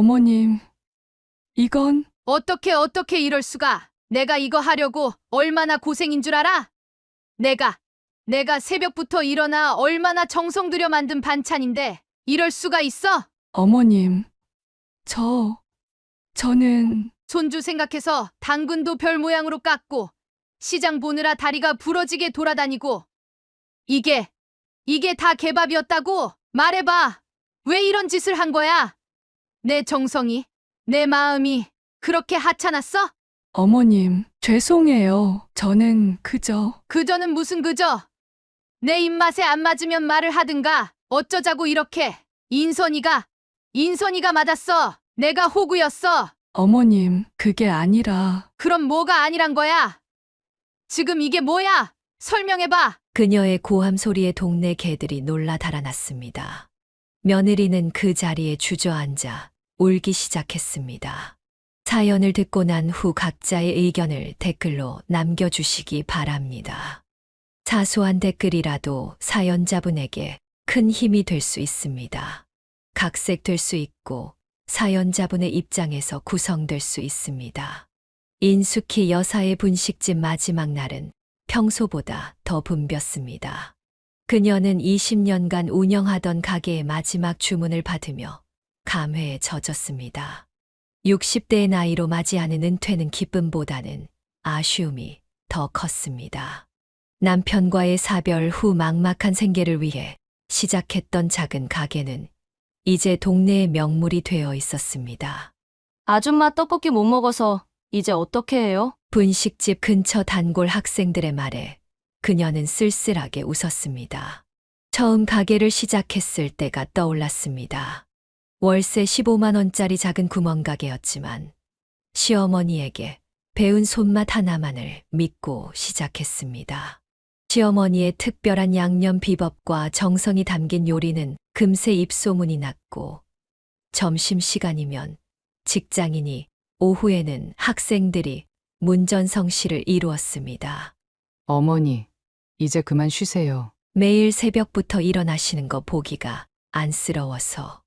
어머님, 이건 어떻게 이럴 수가? 내가 이거 하려고 얼마나 고생인 줄 알아? 내가 새벽부터 일어나 얼마나 정성 들여 만든 반찬인데 이럴 수가 있어? 어머님, 저는 손주 생각해서 당근도 별 모양으로 깎고 시장 보느라 다리가 부러지게 돌아다니고 이게 다 개밥이었다고? 말해봐. 왜 이런 짓을 한 거야? 내 정성이, 내 마음이 그렇게 하찮았어? 어머님, 죄송해요. 저는 그저는 무슨 그저? 내 입맛에 안 맞으면 말을 하든가. 어쩌자고 이렇게. 인선이가 맞았어. 내가 호구였어. 어머님, 그게 아니라 그럼 뭐가 아니란 거야? 지금 이게 뭐야? 설명해봐. 그녀의 고함 소리에 동네 개들이 놀라 달아났습니다. 며느리는 그 자리에 주저앉아 울기 시작했습니다. 사연을 듣고 난 후 각자의 의견을 댓글로 남겨주시기 바랍니다. 사소한 댓글이라도 사연자분에게 큰 힘이 될 수 있습니다. 각색될 수 있고 사연자분의 입장에서 구성될 수 있습니다. 인숙희 여사의 분식집 마지막 날은 평소보다 더 붐볐습니다. 그녀는 20년간 운영하던 가게의 마지막 주문을 받으며 감회에 젖었습니다. 60대의 나이로 맞이하는 은퇴는 기쁨보다는 아쉬움이 더 컸습니다. 남편과의 사별 후 막막한 생계를 위해 시작했던 작은 가게는 이제 동네의 명물이 되어 있었습니다. 아줌마 떡볶이 못 먹어서 이제 어떻게 해요? 분식집 근처 단골 학생들의 말에 그녀는 쓸쓸하게 웃었습니다. 처음 가게를 시작했을 때가 떠올랐습니다. 월세 15만 원짜리 작은 구멍가게였지만 시어머니에게 배운 손맛 하나만을 믿고 시작했습니다. 시어머니의 특별한 양념 비법과 정성이 담긴 요리는 금세 입소문이 났고 점심시간이면 직장인이 오후에는 학생들이 문전성시를 이루었습니다. 어머니, 이제 그만 쉬세요. 매일 새벽부터 일어나시는 거 보기가 안쓰러워서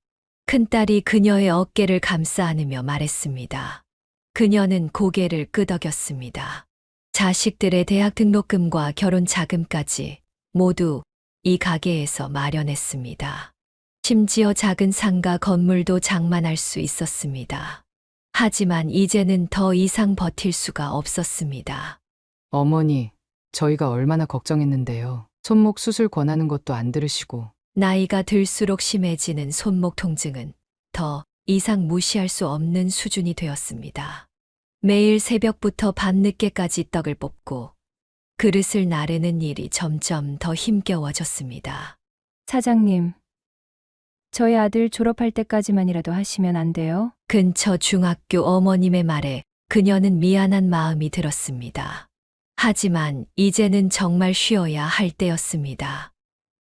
큰딸이 그녀의 어깨를 감싸 안으며 말했습니다. 그녀는 고개를 끄덕였습니다. 자식들의 대학 등록금과 결혼 자금까지 모두 이 가게에서 마련했습니다. 심지어 작은 상가 건물도 장만할 수 있었습니다. 하지만 이제는 더 이상 버틸 수가 없었습니다. 어머니, 저희가 얼마나 걱정했는데요. 손목 수술 권하는 것도 안 들으시고. 나이가 들수록 심해지는 손목 통증은 더 이상 무시할 수 없는 수준이 되었습니다. 매일 새벽부터 밤늦게까지 떡을 볶고 그릇을 나르는 일이 점점 더 힘겨워졌습니다. 사장님, 저희 아들 졸업할 때까지만이라도 하시면 안 돼요? 근처 중학교 어머님의 말에 그녀는 미안한 마음이 들었습니다. 하지만 이제는 정말 쉬어야 할 때였습니다.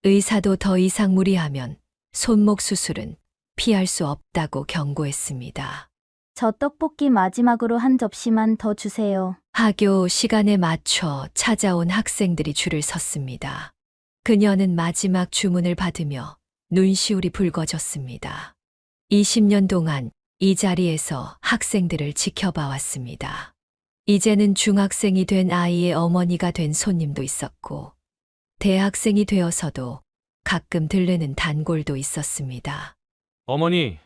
의사도 더 이상 무리하면 손목 수술은 피할 수 없다고 경고했습니다. 저 떡볶이 마지막으로 한 접시만 더 주세요. 학교 시간에 맞춰 찾아온 학생들이 줄을 섰습니다. 그녀는 마지막 주문을 받으며 눈시울이 붉어졌습니다. 20년 동안 이 자리에서 학생들을 지켜봐 왔습니다. 이제는 중학생이 된 아이의 어머니가 된 손님도 있었고, 대학생이 되어서도 가끔 들르는 단골도 있었습니다. 어머니,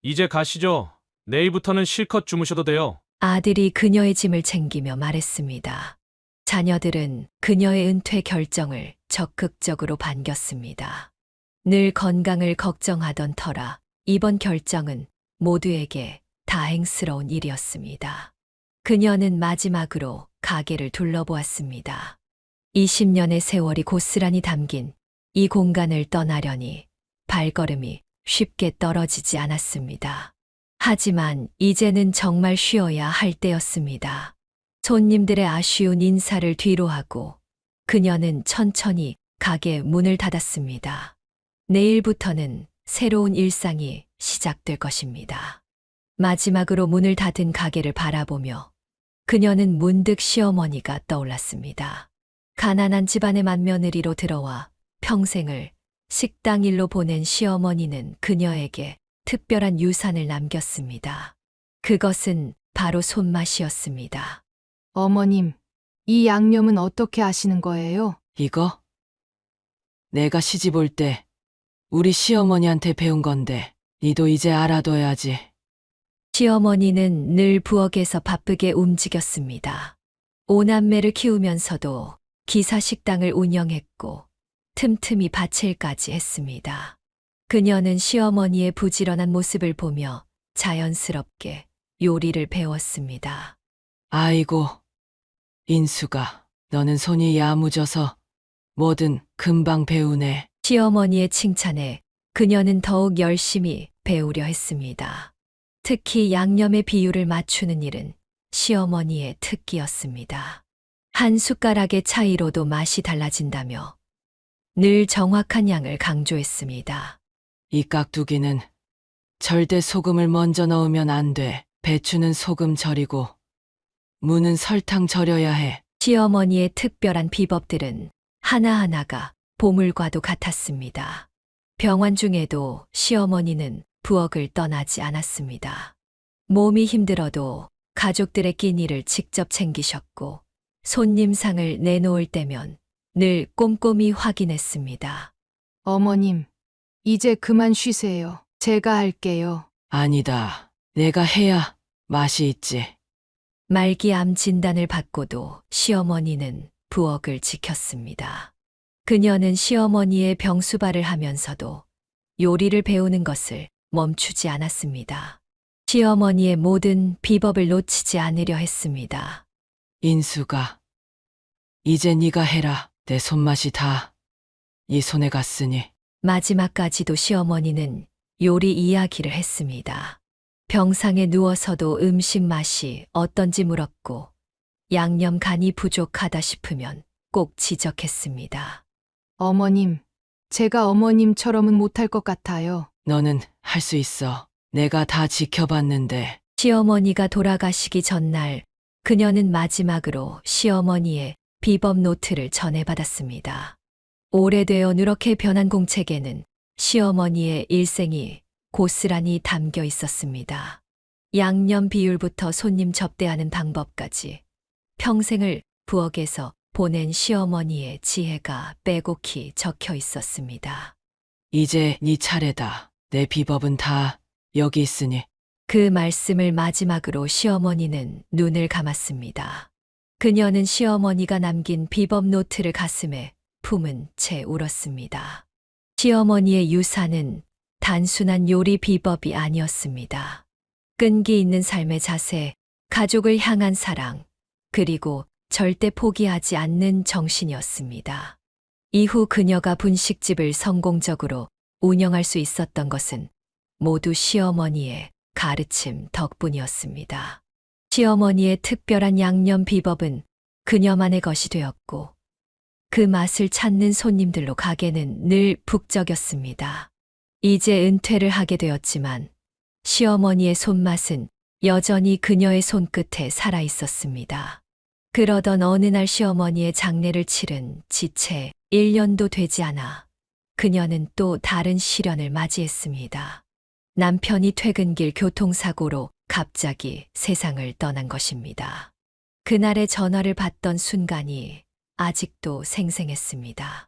이제 가시죠. 내일부터는 실컷 주무셔도 돼요. 아들이 그녀의 짐을 챙기며 말했습니다. 자녀들은 그녀의 은퇴 결정을 적극적으로 반겼습니다. 늘 건강을 걱정하던 터라 이번 결정은 모두에게 다행스러운 일이었습니다. 그녀는 마지막으로 가게를 둘러보았습니다. 20년의 세월이 고스란히 담긴 이 공간을 떠나려니 발걸음이 쉽게 떨어지지 않았습니다. 하지만 이제는 정말 쉬어야 할 때였습니다. 손님들의 아쉬운 인사를 뒤로하고 그녀는 천천히 가게 문을 닫았습니다. 내일부터는 새로운 일상이 시작될 것입니다. 마지막으로 문을 닫은 가게를 바라보며 그녀는 문득 시어머니가 떠올랐습니다. 가난한 집안의 맏며느리로 들어와 평생을 식당 일로 보낸 시어머니는 그녀에게 특별한 유산을 남겼습니다. 그것은 바로 손맛이었습니다. 어머님, 이 양념은 어떻게 아시는 거예요? 이거? 내가 시집 올 때 우리 시어머니한테 배운 건데 니도 이제 알아둬야지. 시어머니는 늘 부엌에서 바쁘게 움직였습니다. 오남매를 키우면서도 기사식당을 운영했고 틈틈이 밭일까지 했습니다. 그녀는 시어머니의 부지런한 모습을 보며 자연스럽게 요리를 배웠습니다. 아이고, 인수가 너는 손이 야무져서 뭐든 금방 배우네. 시어머니의 칭찬에 그녀는 더욱 열심히 배우려 했습니다. 특히 양념의 비율을 맞추는 일은 시어머니의 특기였습니다. 한 숟가락의 차이로도 맛이 달라진다며 늘 정확한 양을 강조했습니다. 이 깍두기는 절대 소금을 먼저 넣으면 안 돼. 배추는 소금 절이고 무는 설탕 절여야 해. 시어머니의 특별한 비법들은 하나하나가 보물과도 같았습니다. 병환 중에도 시어머니는 부엌을 떠나지 않았습니다. 몸이 힘들어도 가족들의 끼니를 직접 챙기셨고 손님상을 내놓을 때면 늘 꼼꼼히 확인했습니다. 어머님, 이제 그만 쉬세요. 제가 할게요. 아니다. 내가 해야 맛이 있지. 말기암 진단을 받고도 시어머니는 부엌을 지켰습니다. 그녀는 시어머니의 병수발을 하면서도 요리를 배우는 것을 멈추지 않았습니다. 시어머니의 모든 비법을 놓치지 않으려 했습니다. 인수가 이제 네가 해라. 내 손맛이 다 이 손에 갔으니. 마지막까지도 시어머니는 요리 이야기를 했습니다. 병상에 누워서도 음식 맛이 어떤지 물었고 양념 간이 부족하다 싶으면 꼭 지적했습니다. 어머님, 제가 어머님처럼은 못할 것 같아요. 너는 할 수 있어. 내가 다 지켜봤는데. 시어머니가 돌아가시기 전날 그녀는 마지막으로 시어머니의 비법 노트를 전해받았습니다. 오래되어 누렇게 변한 공책에는 시어머니의 일생이 고스란히 담겨 있었습니다. 양념 비율부터 손님 접대하는 방법까지 평생을 부엌에서 보낸 시어머니의 지혜가 빼곡히 적혀 있었습니다. 이제 네 차례다. 내 비법은 다 여기 있으니. 그 말씀을 마지막으로 시어머니는 눈을 감았습니다. 그녀는 시어머니가 남긴 비법 노트를 가슴에 품은 채 울었습니다. 시어머니의 유산은 단순한 요리 비법이 아니었습니다. 끈기 있는 삶의 자세, 가족을 향한 사랑, 그리고 절대 포기하지 않는 정신이었습니다. 이후 그녀가 분식집을 성공적으로 운영할 수 있었던 것은 모두 시어머니의 가르침 덕분이었습니다. 시어머니의 특별한 양념 비법은 그녀만의 것이 되었고 그 맛을 찾는 손님들로 가게는 늘 북적였습니다. 이제 은퇴를 하게 되었지만 시어머니의 손맛은 여전히 그녀의 손끝에 살아 있었습니다. 그러던 어느 날 시어머니의 장례를 치른 지 채 1년도 되지 않아 그녀는 또 다른 시련을 맞이했습니다. 남편이 퇴근길 교통사고로 갑자기 세상을 떠난 것입니다. 그날의 전화를 받던 순간이 아직도 생생했습니다.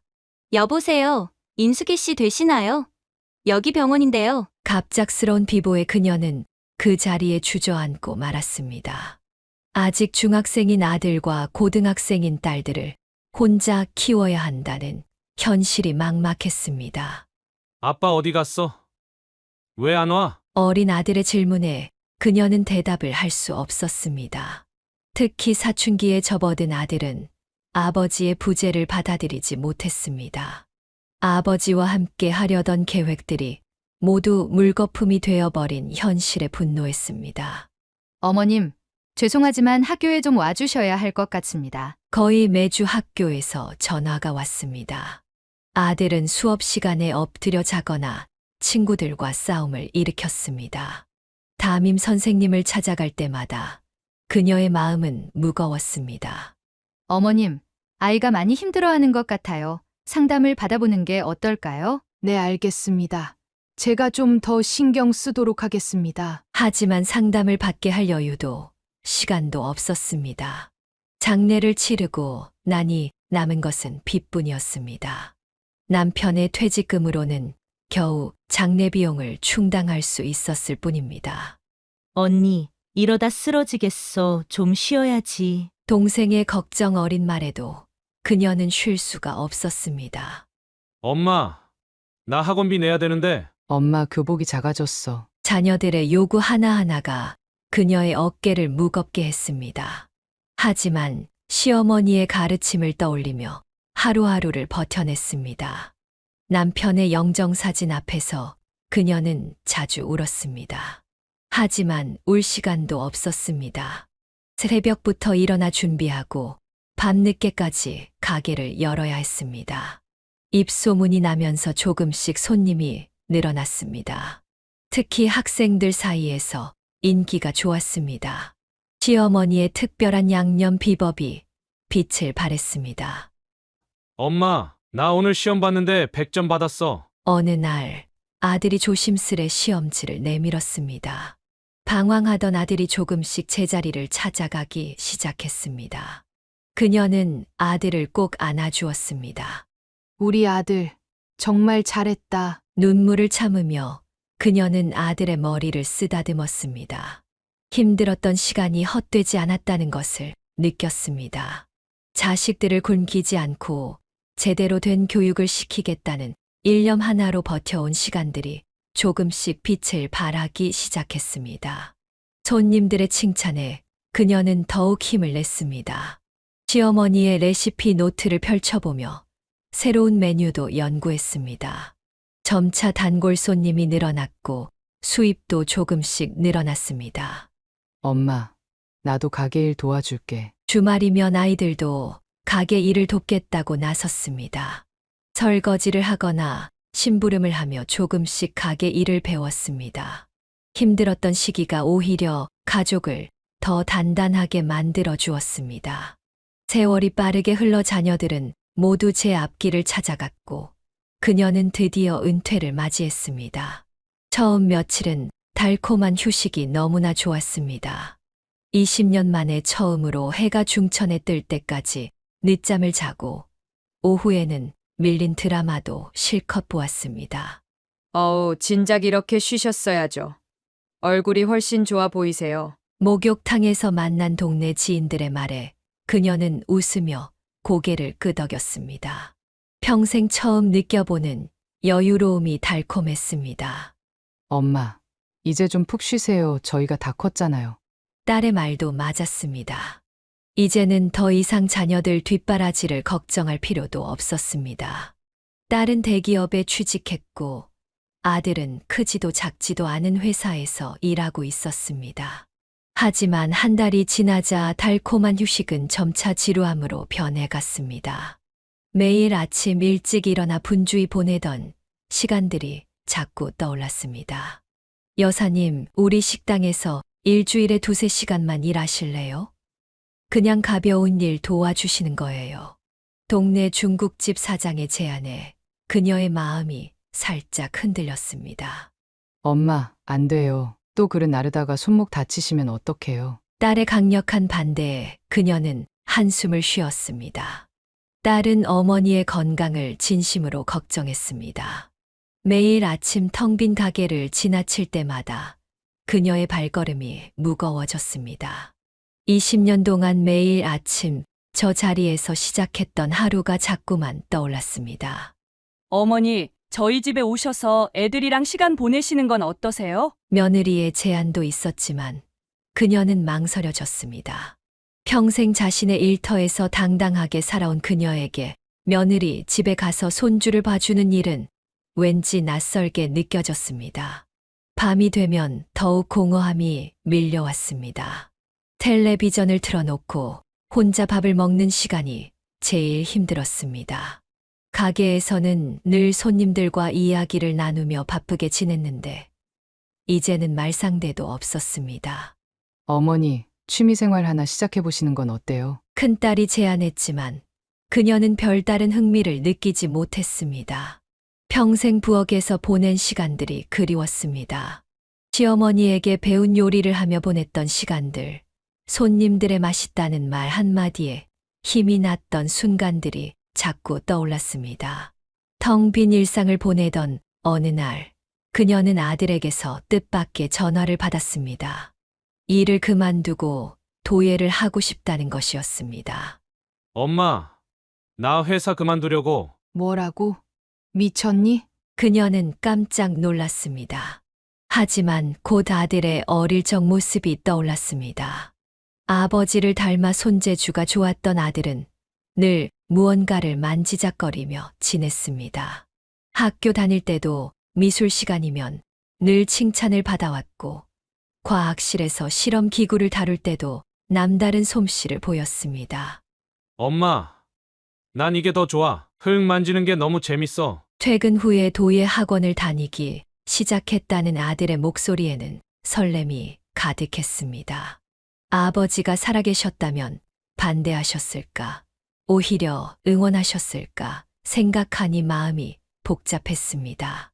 여보세요. 인숙이 씨 되시나요? 여기 병원인데요. 갑작스러운 비보에 그녀는 그 자리에 주저앉고 말았습니다. 아직 중학생인 아들과 고등학생인 딸들을 혼자 키워야 한다는 현실이 막막했습니다. 아빠 어디 갔어? 왜 안 와? 어린 아들의 질문에 그녀는 대답을 할 수 없었습니다. 특히 사춘기에 접어든 아들은 아버지의 부재를 받아들이지 못했습니다. 아버지와 함께 하려던 계획들이 모두 물거품이 되어버린 현실에 분노했습니다. 어머님, 죄송하지만 학교에 좀 와주셔야 할 것 같습니다. 거의 매주 학교에서 전화가 왔습니다. 아들은 수업 시간에 엎드려 자거나 친구들과 싸움을 일으켰습니다. 담임 선생님을 찾아갈 때마다 그녀의 마음은 무거웠습니다. 어머님, 아이가 많이 힘들어하는 것 같아요. 상담을 받아보는 게 어떨까요? 네, 알겠습니다. 제가 좀 더 신경 쓰도록 하겠습니다. 하지만 상담을 받게 할 여유도 시간도 없었습니다. 장례를 치르고 나니 남은 것은 빚뿐이었습니다. 남편의 퇴직금으로는 겨우 장례 비용을 충당할 수 있었을 뿐입니다. 언니, 이러다 쓰러지겠어. 좀 쉬어야지. 동생의 걱정 어린 말에도 그녀는 쉴 수가 없었습니다. 엄마, 나 학원비 내야 되는데. 엄마 교복이 작아졌어. 자녀들의 요구 하나하나가 그녀의 어깨를 무겁게 했습니다. 하지만 시어머니의 가르침을 떠올리며 하루하루를 버텨냈습니다. 남편의 영정사진 앞에서 그녀는 자주 울었습니다. 하지만 울 시간도 없었습니다. 새벽부터 일어나 준비하고 밤늦게까지 가게를 열어야 했습니다. 입소문이 나면서 조금씩 손님이 늘어났습니다. 특히 학생들 사이에서 인기가 좋았습니다. 시어머니의 특별한 양념 비법이 빛을 발했습니다. 엄마, 나 오늘 시험 봤는데 100점 받았어. 어느 날 아들이 조심스레 시험지를 내밀었습니다. 방황하던 아들이 조금씩 제자리를 찾아가기 시작했습니다. 그녀는 아들을 꼭 안아주었습니다. 우리 아들, 정말 잘했다. 눈물을 참으며 그녀는 아들의 머리를 쓰다듬었습니다. 힘들었던 시간이 헛되지 않았다는 것을 느꼈습니다. 자식들을 굶기지 않고 제대로 된 교육을 시키겠다는 일념 하나로 버텨온 시간들이 조금씩 빛을 발하기 시작했습니다. 손님들의 칭찬에 그녀는 더욱 힘을 냈습니다. 시어머니의 레시피 노트를 펼쳐보며 새로운 메뉴도 연구했습니다. 점차 단골 손님이 늘어났고 수입도 조금씩 늘어났습니다. 엄마, 나도 가게 일 도와줄게. 주말이면 아이들도 가게 일을 돕겠다고 나섰습니다. 설거지를 하거나 심부름을 하며 조금씩 가게 일을 배웠습니다. 힘들었던 시기가 오히려 가족을 더 단단하게 만들어 주었습니다. 세월이 빠르게 흘러 자녀들은 모두 제 앞길을 찾아갔고 그녀는 드디어 은퇴를 맞이했습니다. 처음 며칠은 달콤한 휴식이 너무나 좋았습니다. 20년 만에 처음으로 해가 중천에 뜰 때까지 늦잠을 자고 오후에는 밀린 드라마도 실컷 보았습니다. 진작 이렇게 쉬셨어야죠. 얼굴이 훨씬 좋아 보이세요. 목욕탕에서 만난 동네 지인들의 말에 그녀는 웃으며 고개를 끄덕였습니다. 평생 처음 느껴보는 여유로움이 달콤했습니다. 엄마, 이제 좀 푹 쉬세요. 저희가 다 컸잖아요. 딸의 말도 맞았습니다. 이제는 더 이상 자녀들 뒷바라지를 걱정할 필요도 없었습니다. 딸은 대기업에 취직했고 아들은 크지도 작지도 않은 회사에서 일하고 있었습니다. 하지만 한 달이 지나자 달콤한 휴식은 점차 지루함으로 변해갔습니다. 매일 아침 일찍 일어나 분주히 보내던 시간들이 자꾸 떠올랐습니다. 여사님, 우리 식당에서 일주일에 2~3시간만 일하실래요? 그냥 가벼운 일 도와주시는 거예요. 동네 중국집 사장의 제안에 그녀의 마음이 살짝 흔들렸습니다. 엄마, 안 돼요. 또 그릇 나르다가 손목 다치시면 어떡해요? 딸의 강력한 반대에 그녀는 한숨을 쉬었습니다. 딸은 어머니의 건강을 진심으로 걱정했습니다. 매일 아침 텅 빈 가게를 지나칠 때마다 그녀의 발걸음이 무거워졌습니다. 20년 동안 매일 아침 저 자리에서 시작했던 하루가 자꾸만 떠올랐습니다. 어머니, 저희 집에 오셔서 애들이랑 시간 보내시는 건 어떠세요? 며느리의 제안도 있었지만 그녀는 망설여졌습니다. 평생 자신의 일터에서 당당하게 살아온 그녀에게 며느리 집에 가서 손주를 봐주는 일은 왠지 낯설게 느껴졌습니다. 밤이 되면 더욱 공허함이 밀려왔습니다. 텔레비전을 틀어놓고 혼자 밥을 먹는 시간이 제일 힘들었습니다. 가게에서는 늘 손님들과 이야기를 나누며 바쁘게 지냈는데 이제는 말상대도 없었습니다. 어머니, 취미생활 하나 시작해보시는 건 어때요? 큰딸이 제안했지만 그녀는 별다른 흥미를 느끼지 못했습니다. 평생 부엌에서 보낸 시간들이 그리웠습니다. 시어머니에게 배운 요리를 하며 보냈던 시간들, 손님들의 맛있다는 말 한마디에 힘이 났던 순간들이 자꾸 떠올랐습니다. 텅 빈 일상을 보내던 어느 날, 그녀는 아들에게서 뜻밖의 전화를 받았습니다. 일을 그만두고 도예를 하고 싶다는 것이었습니다. 엄마, 나 회사 그만두려고. 뭐라고? 미쳤니? 그녀는 깜짝 놀랐습니다. 하지만 곧 아들의 어릴 적 모습이 떠올랐습니다. 아버지를 닮아 손재주가 좋았던 아들은 늘 무언가를 만지작거리며 지냈습니다. 학교 다닐 때도 미술 시간이면 늘 칭찬을 받아왔고, 과학실에서 실험 기구를 다룰 때도 남다른 솜씨를 보였습니다. 엄마, 난 이게 더 좋아. 흙 만지는 게 너무 재밌어. 퇴근 후에 도예 학원을 다니기 시작했다는 아들의 목소리에는 설렘이 가득했습니다. 아버지가 살아계셨다면 반대하셨을까? 오히려 응원하셨을까? 생각하니 마음이 복잡했습니다.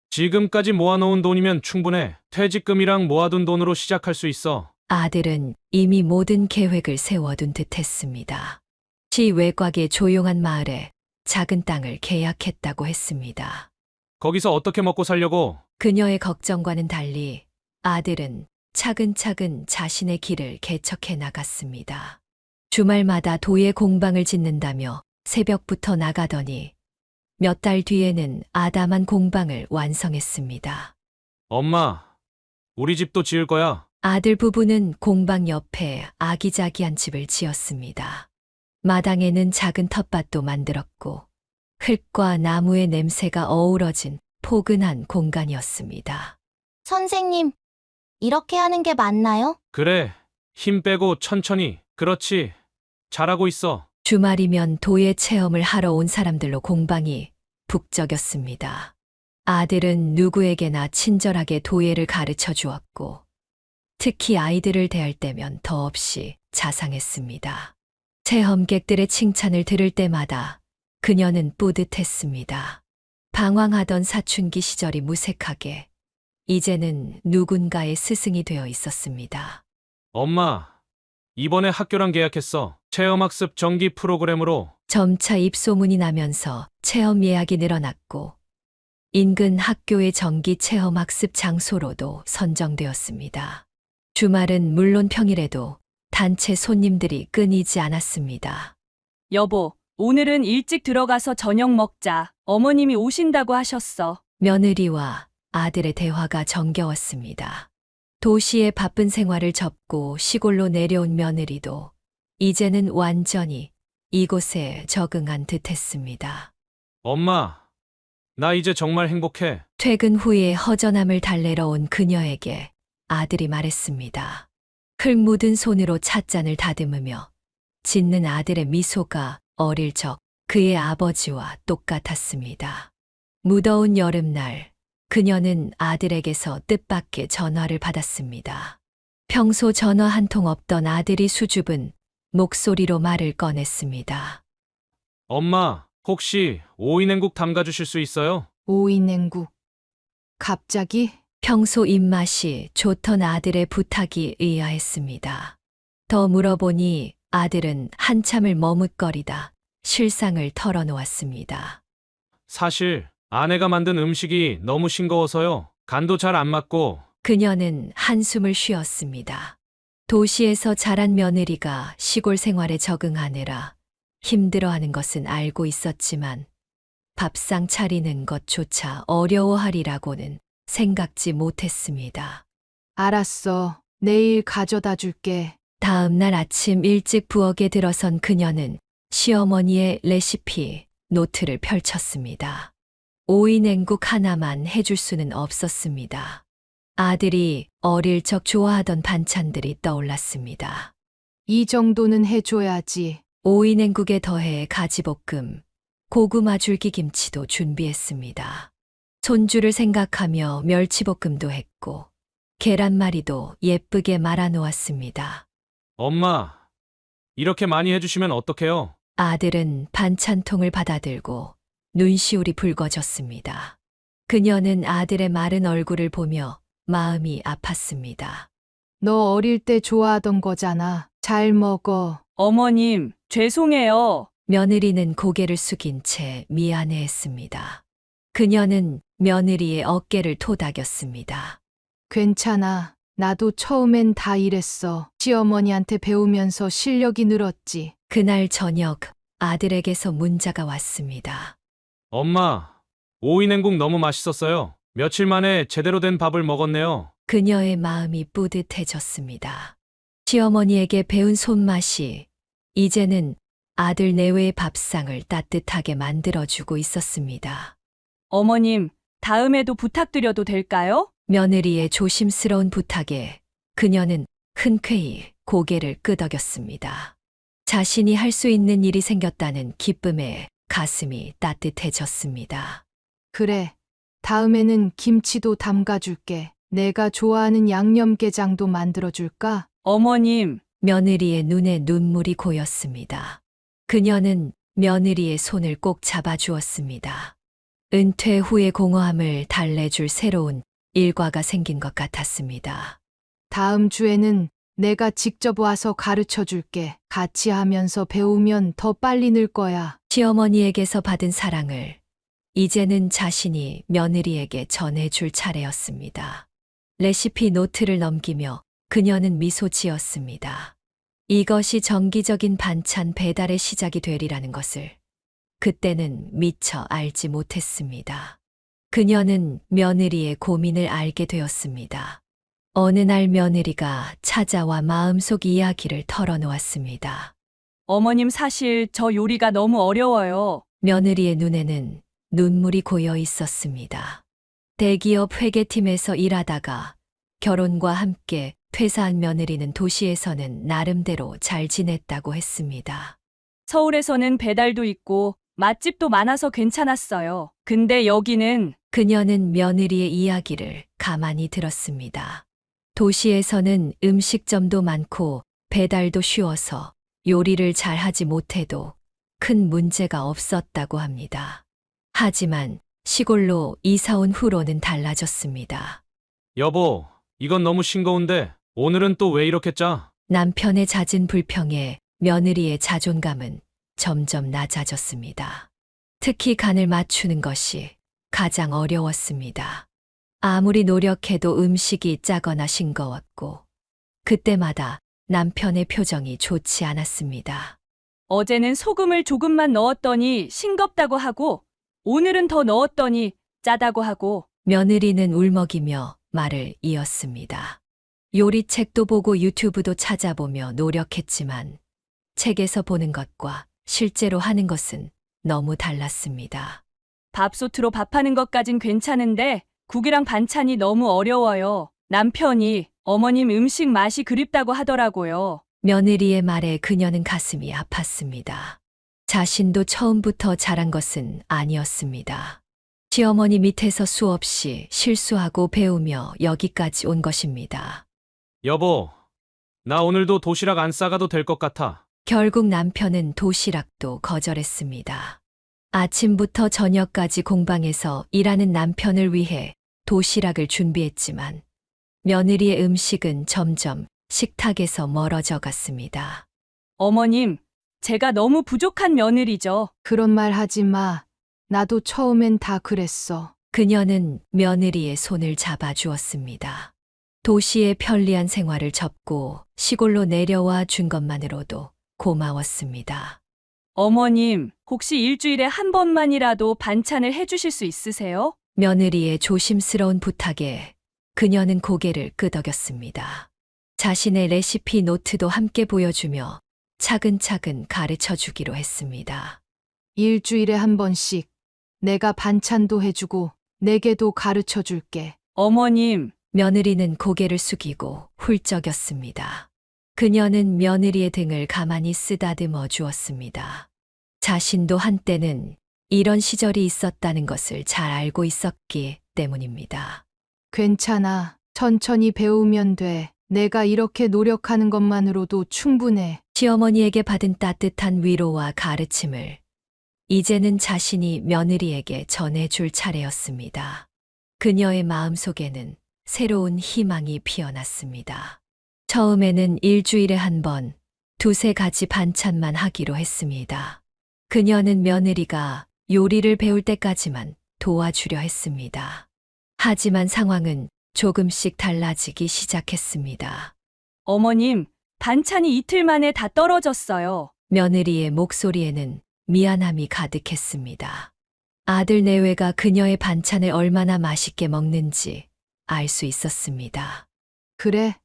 지금까지 모아놓은 돈이면 충분해. 퇴직금이랑 모아둔 돈으로 시작할 수 있어. 아들은 이미 모든 계획을 세워둔 듯 했습니다. 시 외곽의 조용한 마을에 작은 땅을 계약했다고 했습니다. 거기서 어떻게 먹고 살려고? 그녀의 걱정과는 달리 아들은 차근차근 자신의 길을 개척해 나갔습니다. 주말마다 도예 공방을 짓는다며 새벽부터 나가더니 몇 달 뒤에는 아담한 공방을 완성했습니다. 엄마, 우리 집도 지을 거야. 아들 부부는 공방 옆에 아기자기한 집을 지었습니다. 마당에는 작은 텃밭도 만들었고 흙과 나무의 냄새가 어우러진 포근한 공간이었습니다. 선생님, 이렇게 하는 게 맞나요? 그래, 힘 빼고 천천히. 그렇지. 잘하고 있어. 주말이면 도예 체험을 하러 온 사람들로 공방이 북적였습니다. 아들은 누구에게나 친절하게 도예를 가르쳐 주었고, 특히 아이들을 대할 때면 더없이 자상했습니다. 체험객들의 칭찬을 들을 때마다 그녀는 뿌듯했습니다. 방황하던 사춘기 시절이 무색하게 이제는 누군가의 스승이 되어 있었습니다. 엄마, 이번에 학교랑 계약했어. 체험학습 정기 프로그램으로. 점차 입소문이 나면서 체험 예약이 늘어났고 인근 학교의 정기 체험학습 장소로도 선정되었습니다. 주말은 물론 평일에도 단체 손님들이 끊이지 않았습니다. 여보, 오늘은 일찍 들어가서 저녁 먹자. 어머님이 오신다고 하셨어. 며느리와 아들의 대화가 정겨웠습니다. 도시의 바쁜 생활을 접고 시골로 내려온 며느리도 이제는 완전히 이곳에 적응한 듯 했습니다. 엄마, 나 이제 정말 행복해. 퇴근 후에 허전함을 달래러 온 그녀에게 아들이 말했습니다. 흙 묻은 손으로 찻잔을 다듬으며 짓는 아들의 미소가 어릴 적 그의 아버지와 똑같았습니다. 무더운 여름날, 그녀는 아들에게서 뜻밖의 전화를 받았습니다. 평소 전화 한 통 없던 아들이 수줍은 목소리로 말을 꺼냈습니다. 엄마, 혹시 오이냉국 담가주실 수 있어요? 오이냉국. 갑자기? 평소 입맛이 좋던 아들의 부탁이 의아했습니다. 더 물어보니 아들은 한참을 머뭇거리다 실상을 털어놓았습니다. 사실 아내가 만든 음식이 너무 싱거워서요. 간도 잘 안 맞고. 그녀는 한숨을 쉬었습니다. 도시에서 자란 며느리가 시골 생활에 적응하느라 힘들어하는 것은 알고 있었지만 밥상 차리는 것조차 어려워하리라고는 생각지 못했습니다. 알았어. 내일 가져다 줄게. 다음 날 아침 일찍 부엌에 들어선 그녀는 시어머니의 레시피 노트를 펼쳤습니다. 오이냉국 하나만 해줄 수는 없었습니다. 아들이 어릴 적 좋아하던 반찬들이 떠올랐습니다. 이 정도는 해줘야지. 오이냉국에 더해 가지볶음, 고구마 줄기김치도 준비했습니다. 손주를 생각하며 멸치볶음도 했고 계란말이도 예쁘게 말아놓았습니다. 엄마, 이렇게 많이 해주시면 어떡해요? 아들은 반찬통을 받아들고 눈시울이 붉어졌습니다. 그녀는 아들의 마른 얼굴을 보며 마음이 아팠습니다. 너 어릴 때 좋아하던 거잖아. 잘 먹어. 어머님, 죄송해요. 며느리는 고개를 숙인 채 미안해했습니다. 그녀는 며느리의 어깨를 토닥였습니다. 괜찮아. 나도 처음엔 다 이랬어. 시어머니한테 배우면서 실력이 늘었지. 그날 저녁 아들에게서 문자가 왔습니다. 엄마, 오이 냉국 너무 맛있었어요. 며칠 만에 제대로 된 밥을 먹었네요. 그녀의 마음이 뿌듯해졌습니다. 시어머니에게 배운 손맛이 이제는 아들 내외의 밥상을 따뜻하게 만들어주고 있었습니다. 어머님, 다음에도 부탁드려도 될까요? 며느리의 조심스러운 부탁에 그녀는 흔쾌히 고개를 끄덕였습니다. 자신이 할 수 있는 일이 생겼다는 기쁨에 가슴이 따뜻해졌습니다. 그래. 다음에는 김치도 담가줄게. 내가 좋아하는 양념게장도 만들어줄까? 어머님, 며느리의 눈에 눈물이 고였습니다. 그녀는 며느리의 손을 꼭 잡아주었습니다. 은퇴 후의 공허함을 달래줄 새로운 일과가 생긴 것 같았습니다. 다음 주에는 내가 직접 와서 가르쳐 줄게. 같이 하면서 배우면 더 빨리 늘 거야. 시어머니에게서 받은 사랑을 이제는 자신이 며느리에게 전해줄 차례였습니다. 레시피 노트를 넘기며 그녀는 미소 지었습니다. 이것이 정기적인 반찬 배달의 시작이 되리라는 것을 그때는 미처 알지 못했습니다. 그녀는 며느리의 고민을 알게 되었습니다. 어느 날 며느리가 찾아와 마음속 이야기를 털어놓았습니다. 어머님 사실 저 요리가 너무 어려워요. 며느리의 눈에는 눈물이 고여 있었습니다. 대기업 회계팀에서 일하다가 결혼과 함께 퇴사한 며느리는 도시에서는 나름대로 잘 지냈다고 했습니다. 서울에서는 배달도 있고 맛집도 많아서 괜찮았어요. 근데 여기는 그녀는 며느리의 이야기를 가만히 들었습니다. 도시에서는 음식점도 많고 배달도 쉬워서 요리를 잘하지 못해도 큰 문제가 없었다고 합니다. 하지만 시골로 이사 온 후로는 달라졌습니다. 여보, 이건 너무 싱거운데 오늘은 또 왜 이렇게 짜? 남편의 잦은 불평에 며느리의 자존감은 점점 낮아졌습니다. 특히 간을 맞추는 것이 가장 어려웠습니다. 아무리 노력해도 음식이 짜거나 싱거웠고 그때마다 남편의 표정이 좋지 않았습니다. 어제는 소금을 조금만 넣었더니 싱겁다고 하고 오늘은 더 넣었더니 짜다고 하고 며느리는 울먹이며 말을 이었습니다. 요리책도 보고 유튜브도 찾아보며 노력했지만 책에서 보는 것과 실제로 하는 것은 너무 달랐습니다. 밥솥으로 밥하는 것까진 괜찮은데 국이랑 반찬이 너무 어려워요. 남편이 어머님 음식 맛이 그립다고 하더라고요. 며느리의 말에 그녀는 가슴이 아팠습니다. 자신도 처음부터 잘한 것은 아니었습니다. 시어머니 밑에서 수없이 실수하고 배우며 여기까지 온 것입니다. 여보, 나 오늘도 도시락 안 싸가도 될 것 같아. 결국 남편은 도시락도 거절했습니다. 아침부터 저녁까지 공방에서 일하는 남편을 위해 도시락을 준비했지만 며느리의 음식은 점점 식탁에서 멀어져 갔습니다. 어머님, 제가 너무 부족한 며느리죠. 그런 말 하지 마. 나도 처음엔 다 그랬어. 그녀는 며느리의 손을 잡아주었습니다. 도시의 편리한 생활을 접고 시골로 내려와 준 것만으로도 고마웠습니다. 어머님, 혹시 일주일에 한 번만이라도 반찬을 해주실 수 있으세요? 며느리의 조심스러운 부탁에 그녀는 고개를 끄덕였습니다. 자신의 레시피 노트도 함께 보여주며 차근차근 가르쳐 주기로 했습니다. 일주일에 한 번씩 내가 반찬도 해주고 내게도 가르쳐 줄게. 어머님, 며느리는 고개를 숙이고 훌쩍였습니다. 그녀는 며느리의 등을 가만히 쓰다듬어 주었습니다. 자신도 한때는 이런 시절이 있었다는 것을 잘 알고 있었기 때문입니다. 괜찮아. 천천히 배우면 돼. 내가 이렇게 노력하는 것만으로도 충분해. 시어머니에게 받은 따뜻한 위로와 가르침을 이제는 자신이 며느리에게 전해줄 차례였습니다. 그녀의 마음속에는 새로운 희망이 피어났습니다. 처음에는 일주일에 한 번, 두세 가지 반찬만 하기로 했습니다. 그녀는 며느리가 요리를 배울 때까지만 도와주려 했습니다. 하지만 상황은 조금씩 달라지기 시작했습니다. 어머님, 반찬이 이틀 만에 다 떨어졌어요. 며느리의 목소리에는 미안함이 가득했습니다. 아들 내외가 그녀의 반찬을 얼마나 맛있게 먹는지 알 수 있었습니다. 그래?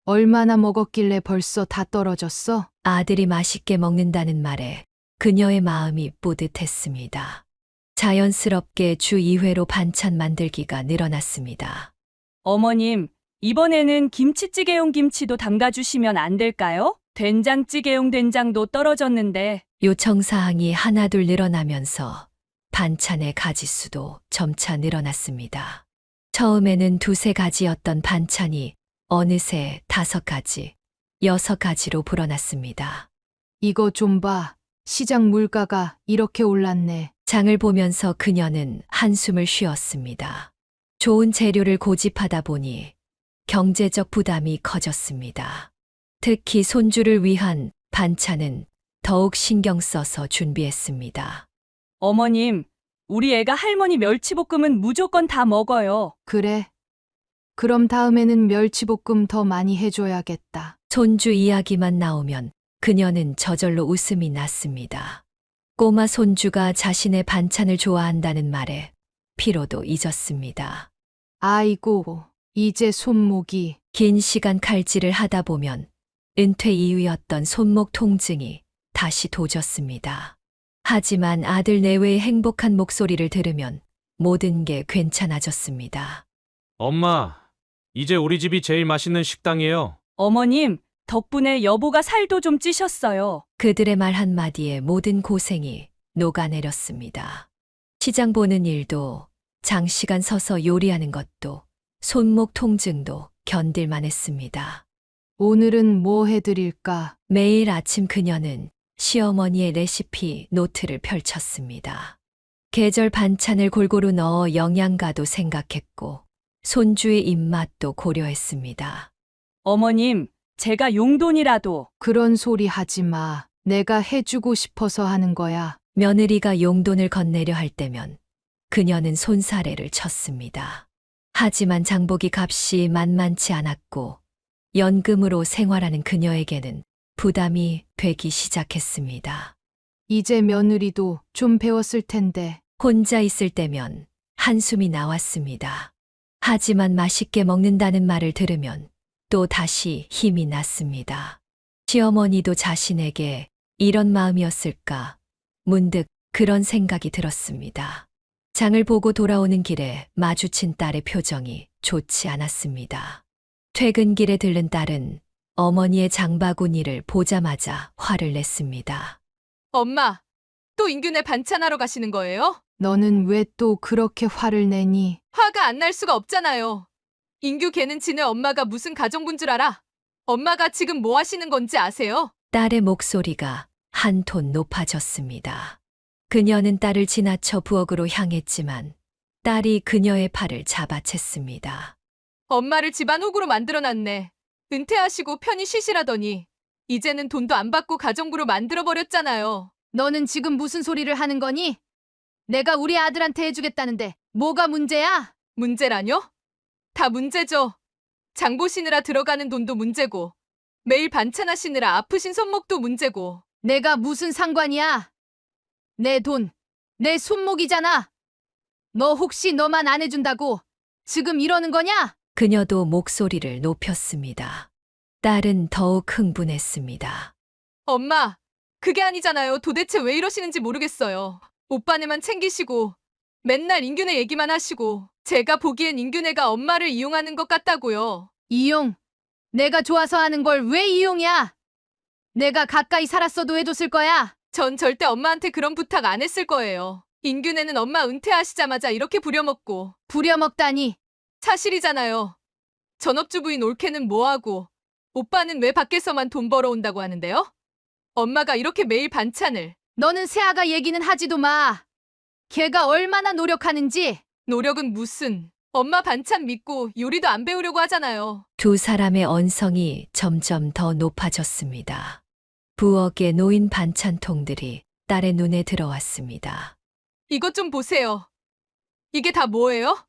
얼마나 먹었길래 벌써 다 떨어졌어? 아들이 맛있게 먹는다는 말에 그녀의 마음이 뿌듯했습니다. 자연스럽게 주 2회로 반찬 만들기가 늘어났습니다. 어머님, 이번에는 김치찌개용 김치도 담가주시면 안 될까요? 된장찌개용 된장도 떨어졌는데. 요청사항이 하나둘 늘어나면서 반찬의 가짓수도 점차 늘어났습니다. 처음에는 두세 가지였던 반찬이 어느새 5가지, 6가지로 불어났습니다. 이거 좀 봐. 시장 물가가 이렇게 올랐네. 장을 보면서 그녀는 한숨을 쉬었습니다. 좋은 재료를 고집하다 보니 경제적 부담이 커졌습니다. 특히 손주를 위한 반찬은 더욱 신경 써서 준비했습니다. 어머님, 우리 애가 할머니 멸치볶음은 무조건 다 먹어요. 그래. 그럼 다음에는 멸치볶음 더 많이 해줘야겠다. 손주 이야기만 나오면 그녀는 저절로 웃음이 났습니다. 꼬마 손주가 자신의 반찬을 좋아한다는 말에 피로도 잊었습니다. 아이고, 이제 손목이. 긴 시간 칼질을 하다 보면 은퇴 이후였던 손목 통증이 다시 도졌습니다. 하지만 아들 내외의 행복한 목소리를 들으면 모든 게 괜찮아졌습니다. 엄마, 이제 우리 집이 제일 맛있는 식당이에요. 어머님, 덕분에 여보가 살도 좀 찌셨어요. 그들의 말 한마디에 모든 고생이 녹아내렸습니다. 시장 보는 일도, 장시간 서서 요리하는 것도, 손목 통증도 견딜만 했습니다. 오늘은 뭐 해드릴까? 매일 아침 그녀는 시어머니의 레시피 노트를 펼쳤습니다. 계절 반찬을 골고루 넣어 영양가도 생각했고, 손주의 입맛도 고려했습니다. 어머님, 제가 용돈이라도. 그런 소리 하지 마. 내가 해주고 싶어서 하는 거야. 며느리가 용돈을 건네려 할 때면 그녀는 손사래를 쳤습니다. 하지만 장보기 값이 만만치 않았고 연금으로 생활하는 그녀에게는 부담이 되기 시작했습니다. 이제 며느리도 좀 배웠을 텐데. 혼자 있을 때면 한숨이 나왔습니다. 하지만 맛있게 먹는다는 말을 들으면 또 다시 힘이 났습니다. 시어머니도 자신에게 이런 마음이었을까? 문득 그런 생각이 들었습니다. 장을 보고 돌아오는 길에 마주친 딸의 표정이 좋지 않았습니다. 퇴근길에 들른 딸은 어머니의 장바구니를 보자마자 화를 냈습니다. 엄마, 또 인균에 반찬하러 가시는 거예요? 너는 왜 또 그렇게 화를 내니? 화가 안 날 수가 없잖아요. 인규 걔는 지네 엄마가 무슨 가정부인 줄 알아? 엄마가 지금 뭐 하시는 건지 아세요? 딸의 목소리가 한 톤 높아졌습니다. 그녀는 딸을 지나쳐 부엌으로 향했지만 딸이 그녀의 팔을 잡아챘습니다. 엄마를 집안 호구로 만들어놨네. 은퇴하시고 편히 쉬시라더니 이제는 돈도 안 받고 가정부로 만들어버렸잖아요. 너는 지금 무슨 소리를 하는 거니? 내가 우리 아들한테 해주겠다는데 뭐가 문제야? 문제라뇨? 다 문제죠. 장 보시느라 들어가는 돈도 문제고 매일 반찬하시느라 아프신 손목도 문제고. 내가 무슨 상관이야? 내 돈, 내 손목이잖아. 너 혹시 너만 안 해준다고 지금 이러는 거냐? 그녀도 목소리를 높였습니다. 딸은 더욱 흥분했습니다. 엄마, 그게 아니잖아요. 도대체 왜 이러시는지 모르겠어요. 오빠네만 챙기시고 맨날 인균의 얘기만 하시고 제가 보기엔 인균애가 엄마를 이용하는 것 같다고요. 이용? 내가 좋아서 하는 걸 왜 이용이야? 내가 가까이 살았어도 해줬을 거야. 전 절대 엄마한테 그런 부탁 안 했을 거예요. 인균애는 엄마 은퇴하시자마자 이렇게 부려먹고. 부려먹다니. 사실이잖아요. 전업주부인 올케는 뭐하고 오빠는 왜 밖에서만 돈 벌어온다고 하는데요? 엄마가 이렇게 매일 반찬을. 너는 새아가 얘기는 하지도 마. 걔가 얼마나 노력하는지. 노력은 무슨. 엄마 반찬 믿고 요리도 안 배우려고 하잖아요. 두 사람의 언성이 점점 더 높아졌습니다. 부엌에 놓인 반찬통들이 딸의 눈에 들어왔습니다. 이것 좀 보세요. 이게 다 뭐예요?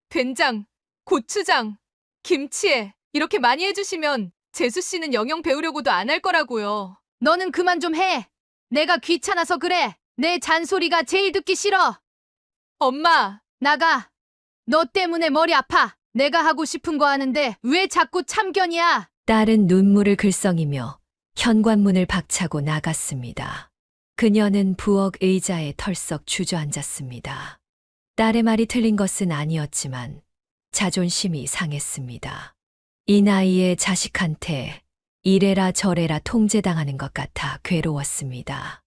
된장, 고추장, 김치에 이렇게 많이 해주시면 재수 씨는 영영 배우려고도 안 할 거라고요. 너는 그만 좀 해. 내가 귀찮아서 그래. 내 잔소리가 제일 듣기 싫어. 엄마, 나가. 너 때문에 머리 아파. 내가 하고 싶은 거 하는데 왜 자꾸 참견이야? 딸은 눈물을 글썽이며 현관문을 박차고 나갔습니다. 그녀는 부엌 의자에 털썩 주저앉았습니다. 딸의 말이 틀린 것은 아니었지만 자존심이 상했습니다. 이 나이에 자식한테 이래라 저래라 통제당하는 것 같아 괴로웠습니다.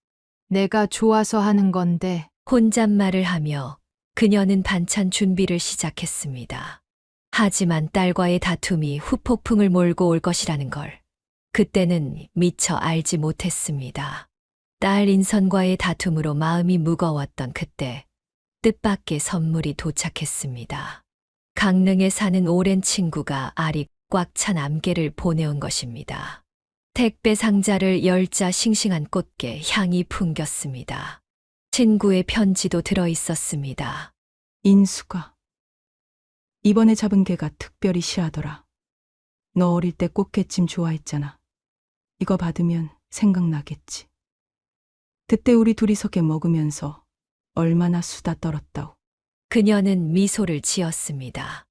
내가 좋아서 하는 건데. 혼잣말을 하며 그녀는 반찬 준비를 시작했습니다. 하지만 딸과의 다툼이 후폭풍을 몰고 올 것이라는 걸 그때는 미처 알지 못했습니다. 딸 인선과의 다툼으로 마음이 무거웠던 그때 뜻밖의 선물이 도착했습니다. 강릉에 사는 오랜 친구가 알이 꽉 찬 암개를 보내온 것입니다. 택배 상자를 열자 싱싱한 꽃게 향이 풍겼습니다. 친구의 편지도 들어 있었습니다. 인수가 이번에 잡은 개가 특별히 실하더라. 너 어릴 때 꽃게찜 좋아했잖아. 이거 받으면 생각나겠지. 그때 우리 둘이서 게 먹으면서 얼마나 수다 떨었다오. 그녀는 미소를 지었습니다.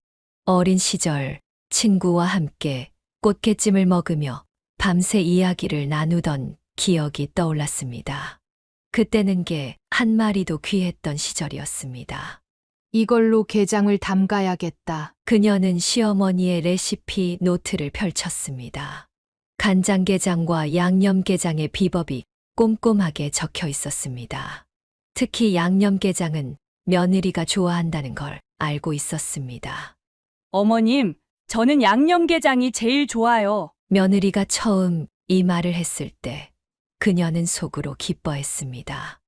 어린 시절 친구와 함께 꽃게찜을 먹으며 밤새 이야기를 나누던 기억이 떠올랐습니다. 그때는 게 한 마리도 귀했던 시절이었습니다. 이걸로 게장을 담가야겠다. 그녀는 시어머니의 레시피 노트를 펼쳤습니다. 간장게장과 양념게장의 비법이 꼼꼼하게 적혀 있었습니다. 특히 양념게장은 며느리가 좋아한다는 걸 알고 있었습니다. 어머님, 저는 양념게장이 제일 좋아요. 며느리가 처음 이 말을 했을 때 그녀는 속으로 기뻐했습니다.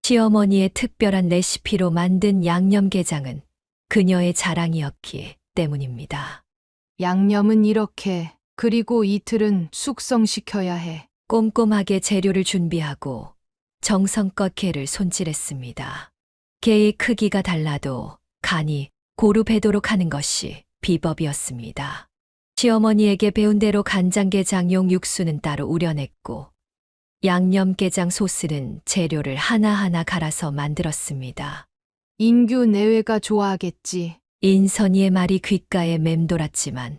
시어머니의 특별한 레시피로 만든 양념게장은 그녀의 자랑이었기 때문입니다. 양념은 이렇게, 그리고 이틀은 숙성시켜야 해. 꼼꼼하게 재료를 준비하고 정성껏 게를 손질했습니다. 게의 크기가 달라도 간이 고루 배도록 하는 것이 비법이었습니다. 시어머니에게 배운 대로 간장게장용 육수는 따로 우려냈고 양념게장 소스는 재료를 하나하나 갈아서 만들었습니다. 인규 내외가 좋아하겠지. 인선이의 말이 귓가에 맴돌았지만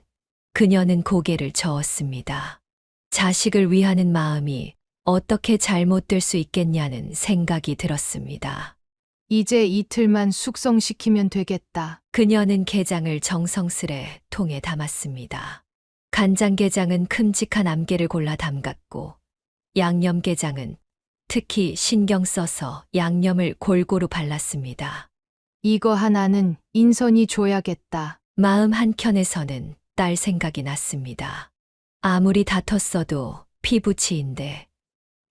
그녀는 고개를 저었습니다. 자식을 위하는 마음이 어떻게 잘못될 수 있겠냐는 생각이 들었습니다. 이제 이틀만 숙성시키면 되겠다. 그녀는 게장을 정성스레 통에 담았습니다. 간장게장은 큼직한 암게를 골라 담갔고 양념게장은 특히 신경 써서 양념을 골고루 발랐습니다. 이거 하나는 인선이 줘야겠다. 마음 한켠에서는 딸 생각이 났습니다. 아무리 다퉜어도 피부치인데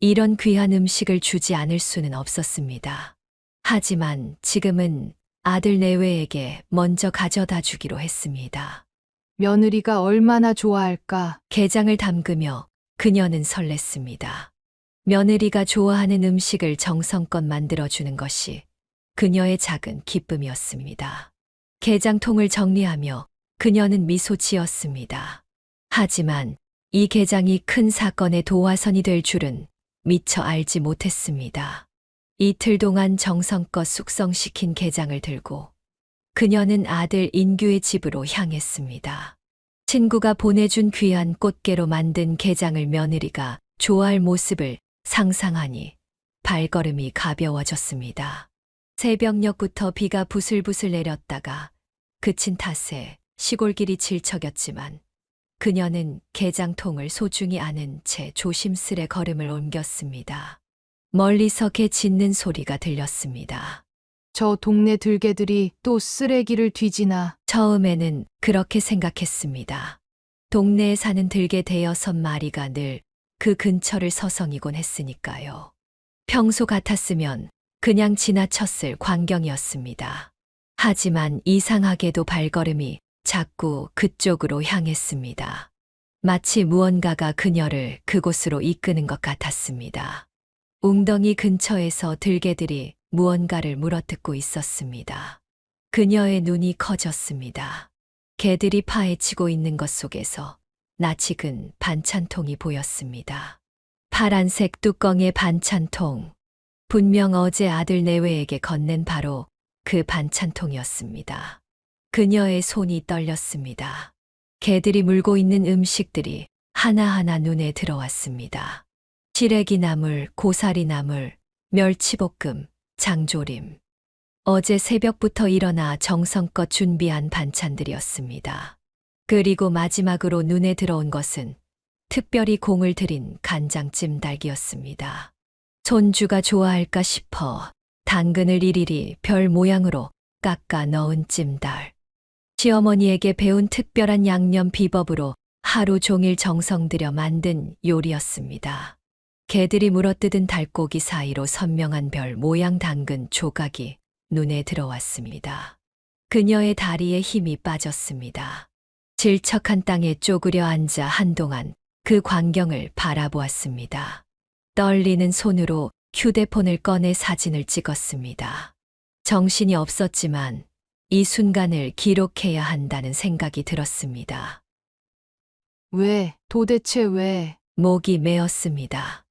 이런 귀한 음식을 주지 않을 수는 없었습니다. 하지만 지금은 아들 내외에게 먼저 가져다 주기로 했습니다. 며느리가 얼마나 좋아할까? 게장을 담그며 그녀는 설렜습니다. 며느리가 좋아하는 음식을 정성껏 만들어주는 것이 그녀의 작은 기쁨이었습니다. 게장통을 정리하며 그녀는 미소 지었습니다. 하지만 이 게장이 큰 사건의 도화선이 될 줄은 미처 알지 못했습니다. 이틀 동안 정성껏 숙성시킨 게장을 들고 그녀는 아들 인규의 집으로 향했습니다. 친구가 보내준 귀한 꽃게로 만든 게장을 며느리가 좋아할 모습을 상상하니 발걸음이 가벼워졌습니다. 새벽녘부터 비가 부슬부슬 내렸다가 그친 탓에 시골길이 질척였지만 그녀는 게장통을 소중히 안은 채 조심스레 걸음을 옮겼습니다. 멀리서 개 짖는 소리가 들렸습니다. 저 동네 들개들이 또 쓰레기를 뒤지나. 처음에는 그렇게 생각했습니다. 동네에 사는 들개 대여섯 마리가 늘 그 근처를 서성이곤 했으니까요. 평소 같았으면 그냥 지나쳤을 광경이었습니다. 하지만 이상하게도 발걸음이 자꾸 그쪽으로 향했습니다. 마치 무언가가 그녀를 그곳으로 이끄는 것 같았습니다. 웅덩이 근처에서 들개들이 무언가를 물어뜯고 있었습니다. 그녀의 눈이 커졌습니다. 개들이 파헤치고 있는 것 속에서 낯익은 반찬통이 보였습니다. 파란색 뚜껑의 반찬통. 분명 어제 아들 내외에게 건넨 바로 그 반찬통이었습니다. 그녀의 손이 떨렸습니다. 개들이 물고 있는 음식들이 하나하나 눈에 들어왔습니다. 시래기 나물, 고사리 나물, 멸치볶음, 장조림. 어제 새벽부터 일어나 정성껏 준비한 반찬들이었습니다. 그리고 마지막으로 눈에 들어온 것은 특별히 공을 들인 간장찜 닭이었습니다. 손주가 좋아할까 싶어 당근을 일일이 별 모양으로 깎아 넣은 찜닭. 시어머니에게 배운 특별한 양념 비법으로 하루 종일 정성 들여 만든 요리였습니다. 개들이 물어뜯은 달고기 사이로 선명한 별 모양 당근 조각이 눈에 들어왔습니다. 그녀의 다리에 힘이 빠졌습니다. 질척한 땅에 쪼그려 앉아 한동안 그 광경을 바라보았습니다. 떨리는 손으로 휴대폰을 꺼내 사진을 찍었습니다. 정신이 없었지만 이 순간을 기록해야 한다는 생각이 들었습니다. 왜, 도대체 왜? 목이 메었습니다.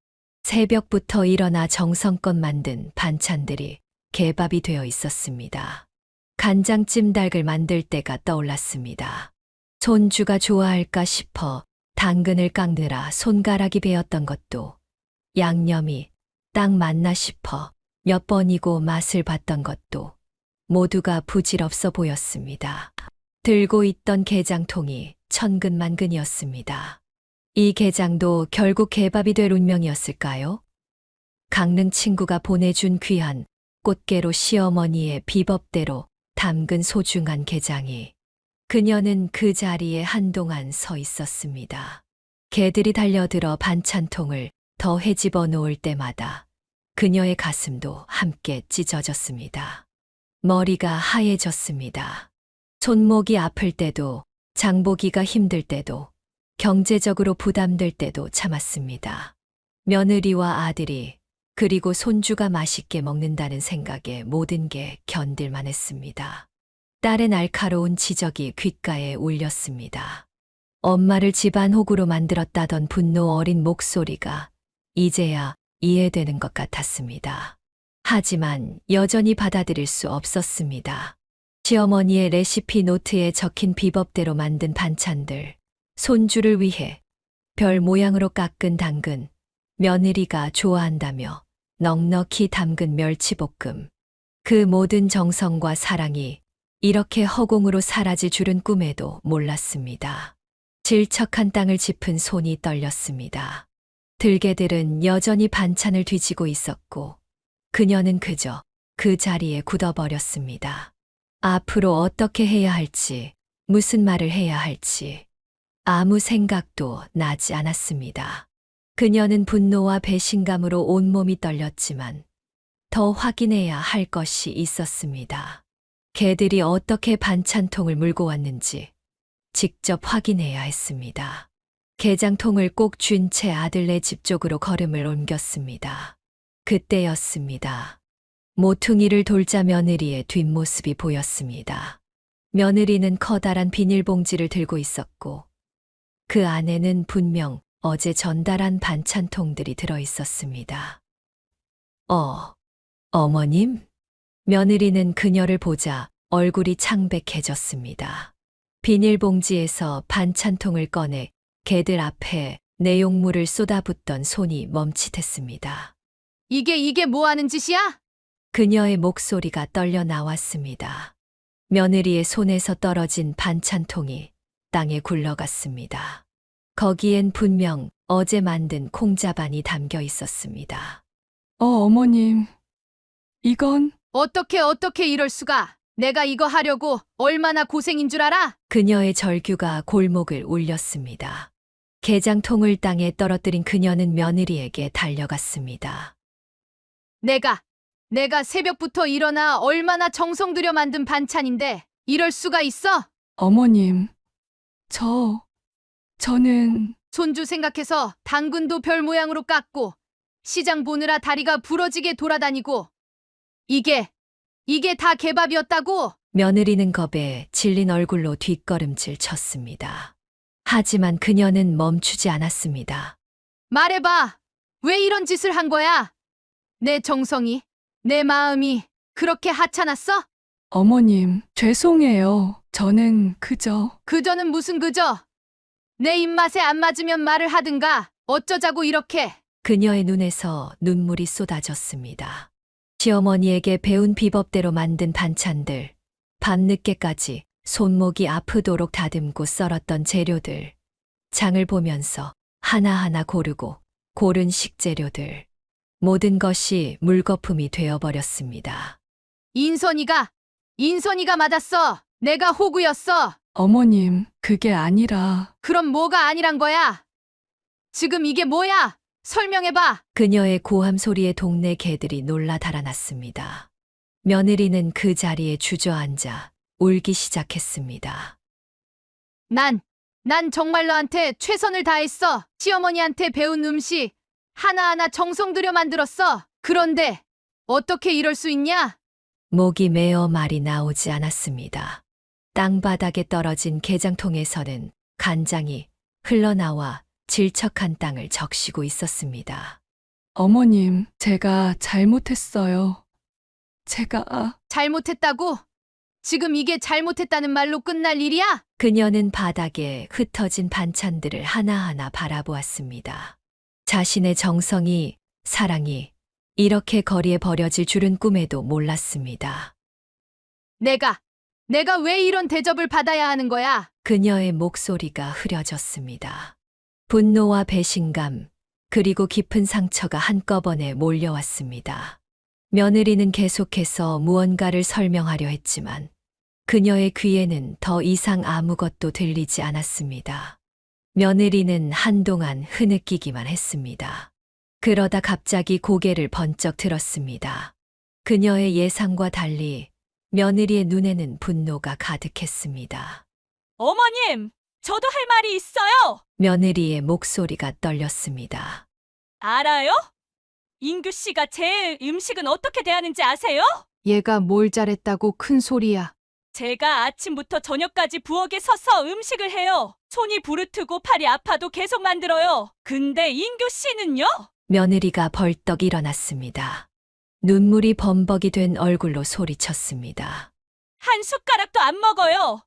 새벽부터 일어나 정성껏 만든 반찬들이 개밥이 되어 있었습니다. 간장찜 닭을 만들 때가 떠올랐습니다. 손주가 좋아할까 싶어 당근을 깎느라 손가락이 베었던 것도, 양념이 딱 맞나 싶어 몇 번이고 맛을 봤던 것도 모두가 부질없어 보였습니다. 들고 있던 게장통이 천근만근이었습니다. 이 게장도 결국 개밥이 될 운명이었을까요? 강릉 친구가 보내준 귀한 꽃게로 시어머니의 비법대로 담근 소중한 게장이. 그녀는 그 자리에 한동안 서 있었습니다. 개들이 달려들어 반찬통을 더 헤집어 놓을 때마다 그녀의 가슴도 함께 찢어졌습니다. 머리가 하얘졌습니다. 손목이 아플 때도, 장보기가 힘들 때도, 경제적으로 부담될 때도 참았습니다. 며느리와 아들이, 그리고 손주가 맛있게 먹는다는 생각에 모든 게 견딜만 했습니다. 딸의 날카로운 지적이 귓가에 울렸습니다. 엄마를 집안 호구로 만들었다던 분노 어린 목소리가 이제야 이해되는 것 같았습니다. 하지만 여전히 받아들일 수 없었습니다. 시어머니의 레시피 노트에 적힌 비법대로 만든 반찬들, 손주를 위해 별 모양으로 깎은 당근, 며느리가 좋아한다며 넉넉히 담근 멸치볶음. 그 모든 정성과 사랑이 이렇게 허공으로 사라질 줄은 꿈에도 몰랐습니다. 질척한 땅을 짚은 손이 떨렸습니다. 들개들은 여전히 반찬을 뒤지고 있었고 그녀는 그저 그 자리에 굳어버렸습니다. 앞으로 어떻게 해야 할지, 무슨 말을 해야 할지 아무 생각도 나지 않았습니다. 그녀는 분노와 배신감으로 온몸이 떨렸지만 더 확인해야 할 것이 있었습니다. 개들이 어떻게 반찬통을 물고 왔는지 직접 확인해야 했습니다. 게장통을 꼭 쥔 채 아들네 집 쪽으로 걸음을 옮겼습니다. 그때였습니다. 모퉁이를 돌자 며느리의 뒷모습이 보였습니다. 며느리는 커다란 비닐봉지를 들고 있었고 그 안에는 분명 어제 전달한 반찬통들이 들어 있었습니다. 어머님? 며느리는 그녀를 보자 얼굴이 창백해졌습니다. 비닐봉지에서 반찬통을 꺼내 개들 앞에 내용물을 쏟아붓던 손이 멈칫했습니다. 이게 뭐 하는 짓이야? 그녀의 목소리가 떨려 나왔습니다. 며느리의 손에서 떨어진 반찬통이 땅에 굴러갔습니다. 거기엔 분명 어제 만든 콩자반이 담겨 있었습니다. 어머님. 이건 어떻게 이럴 수가? 내가 이거 하려고 얼마나 고생인 줄 알아? 그녀의 절규가 골목을 울렸습니다. 게장통을 땅에 떨어뜨린 그녀는 며느리에게 달려갔습니다. 내가 새벽부터 일어나 얼마나 정성 들여 만든 반찬인데 이럴 수가 있어? 어머님, 저는 손주 생각해서 당근도 별 모양으로 깎고 시장 보느라 다리가 부러지게 돌아다니고 이게 다 개밥이었다고? 며느리는 겁에 질린 얼굴로 뒷걸음질 쳤습니다. 하지만 그녀는 멈추지 않았습니다. 말해봐. 왜 이런 짓을 한 거야? 내 정성이, 내 마음이 그렇게 하찮았어? 어머님, 죄송해요. 저는 그저는 무슨 그저? 내 입맛에 안 맞으면 말을 하든가. 어쩌자고 이렇게. 그녀의 눈에서 눈물이 쏟아졌습니다. 시어머니에게 배운 비법대로 만든 반찬들, 밤늦게까지 손목이 아프도록 다듬고 썰었던 재료들, 장을 보면서 하나하나 고르고 고른 식재료들, 모든 것이 물거품이 되어버렸습니다. 인선이가 맞았어. 내가 호구였어. 어머님, 그게 아니라 그럼 뭐가 아니란 거야? 지금 이게 뭐야? 설명해봐. 그녀의 고함 소리에 동네 개들이 놀라 달아났습니다. 며느리는 그 자리에 주저앉아 울기 시작했습니다. 난 정말 너한테 최선을 다했어. 시어머니한테 배운 음식 하나하나 정성 들여 만들었어. 그런데 어떻게 이럴 수 있냐? 목이 메어 말이 나오지 않았습니다. 땅바닥에 떨어진 게장통에서는 간장이 흘러나와 질척한 땅을 적시고 있었습니다. 어머님, 제가 잘못했어요. 잘못했다고? 지금 이게 잘못했다는 말로 끝날 일이야? 그녀는 바닥에 흩어진 반찬들을 하나하나 바라보았습니다. 자신의 정성이, 사랑이 이렇게 거리에 버려질 줄은 꿈에도 몰랐습니다. 내가 왜 이런 대접을 받아야 하는 거야? 그녀의 목소리가 흐려졌습니다. 분노와 배신감, 그리고 깊은 상처가 한꺼번에 몰려왔습니다. 며느리는 계속해서 무언가를 설명하려 했지만 그녀의 귀에는 더 이상 아무것도 들리지 않았습니다. 며느리는 한동안 흐느끼기만 했습니다. 그러다 갑자기 고개를 번쩍 들었습니다. 그녀의 예상과 달리 며느리의 눈에는 분노가 가득했습니다. 어머님, 저도 할 말이 있어요. 며느리의 목소리가 떨렸습니다. 알아요? 인규 씨가 제 음식은 어떻게 대하는지 아세요? 얘가 뭘 잘했다고 큰 소리야. 제가 아침부터 저녁까지 부엌에 서서 음식을 해요. 손이 부르트고 팔이 아파도 계속 만들어요. 근데 인규 씨는요? 며느리가 벌떡 일어났습니다. 눈물이 범벅이 된 얼굴로 소리쳤습니다. 한 숟가락도 안 먹어요.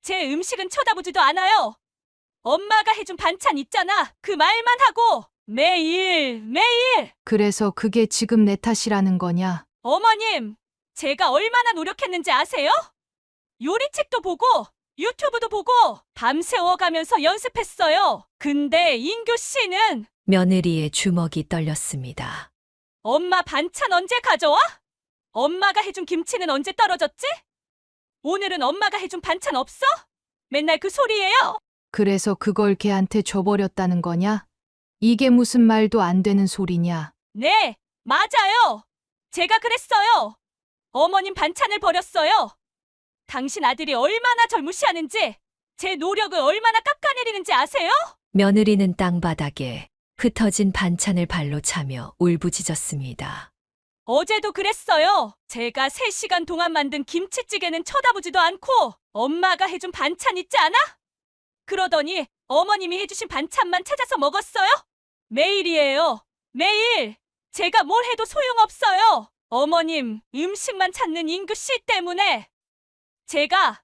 제 음식은 쳐다보지도 않아요. 엄마가 해준 반찬 있잖아. 그 말만 하고 매일. 그래서 그게 지금 내 탓이라는 거냐? 어머님, 제가 얼마나 노력했는지 아세요? 요리책도 보고 유튜브도 보고 밤새워 가면서 연습했어요. 근데 인규 씨는 며느리의 주먹이 떨렸습니다. 엄마 반찬 언제 가져와? 엄마가 해준 김치는 언제 떨어졌지? 오늘은 엄마가 해준 반찬 없어? 맨날 그 소리예요. 그래서 그걸 걔한테 줘버렸다는 거냐? 이게 무슨 말도 안 되는 소리냐? 네, 맞아요. 제가 그랬어요. 어머님 반찬을 버렸어요. 당신 아들이 얼마나 절 무시하는지, 제 노력을 얼마나 깎아내리는지 아세요? 며느리는 땅바닥에 흩어진 반찬을 발로 차며 울부짖었습니다. 어제도 그랬어요. 제가 3시간 동안 만든 김치찌개는 쳐다보지도 않고 엄마가 해준 반찬 있지 않아? 그러더니 어머님이 해주신 반찬만 찾아서 먹었어요? 매일이에요. 매일. 제가 뭘 해도 소용없어요. 어머님 음식만 찾는 인규 씨 때문에 제가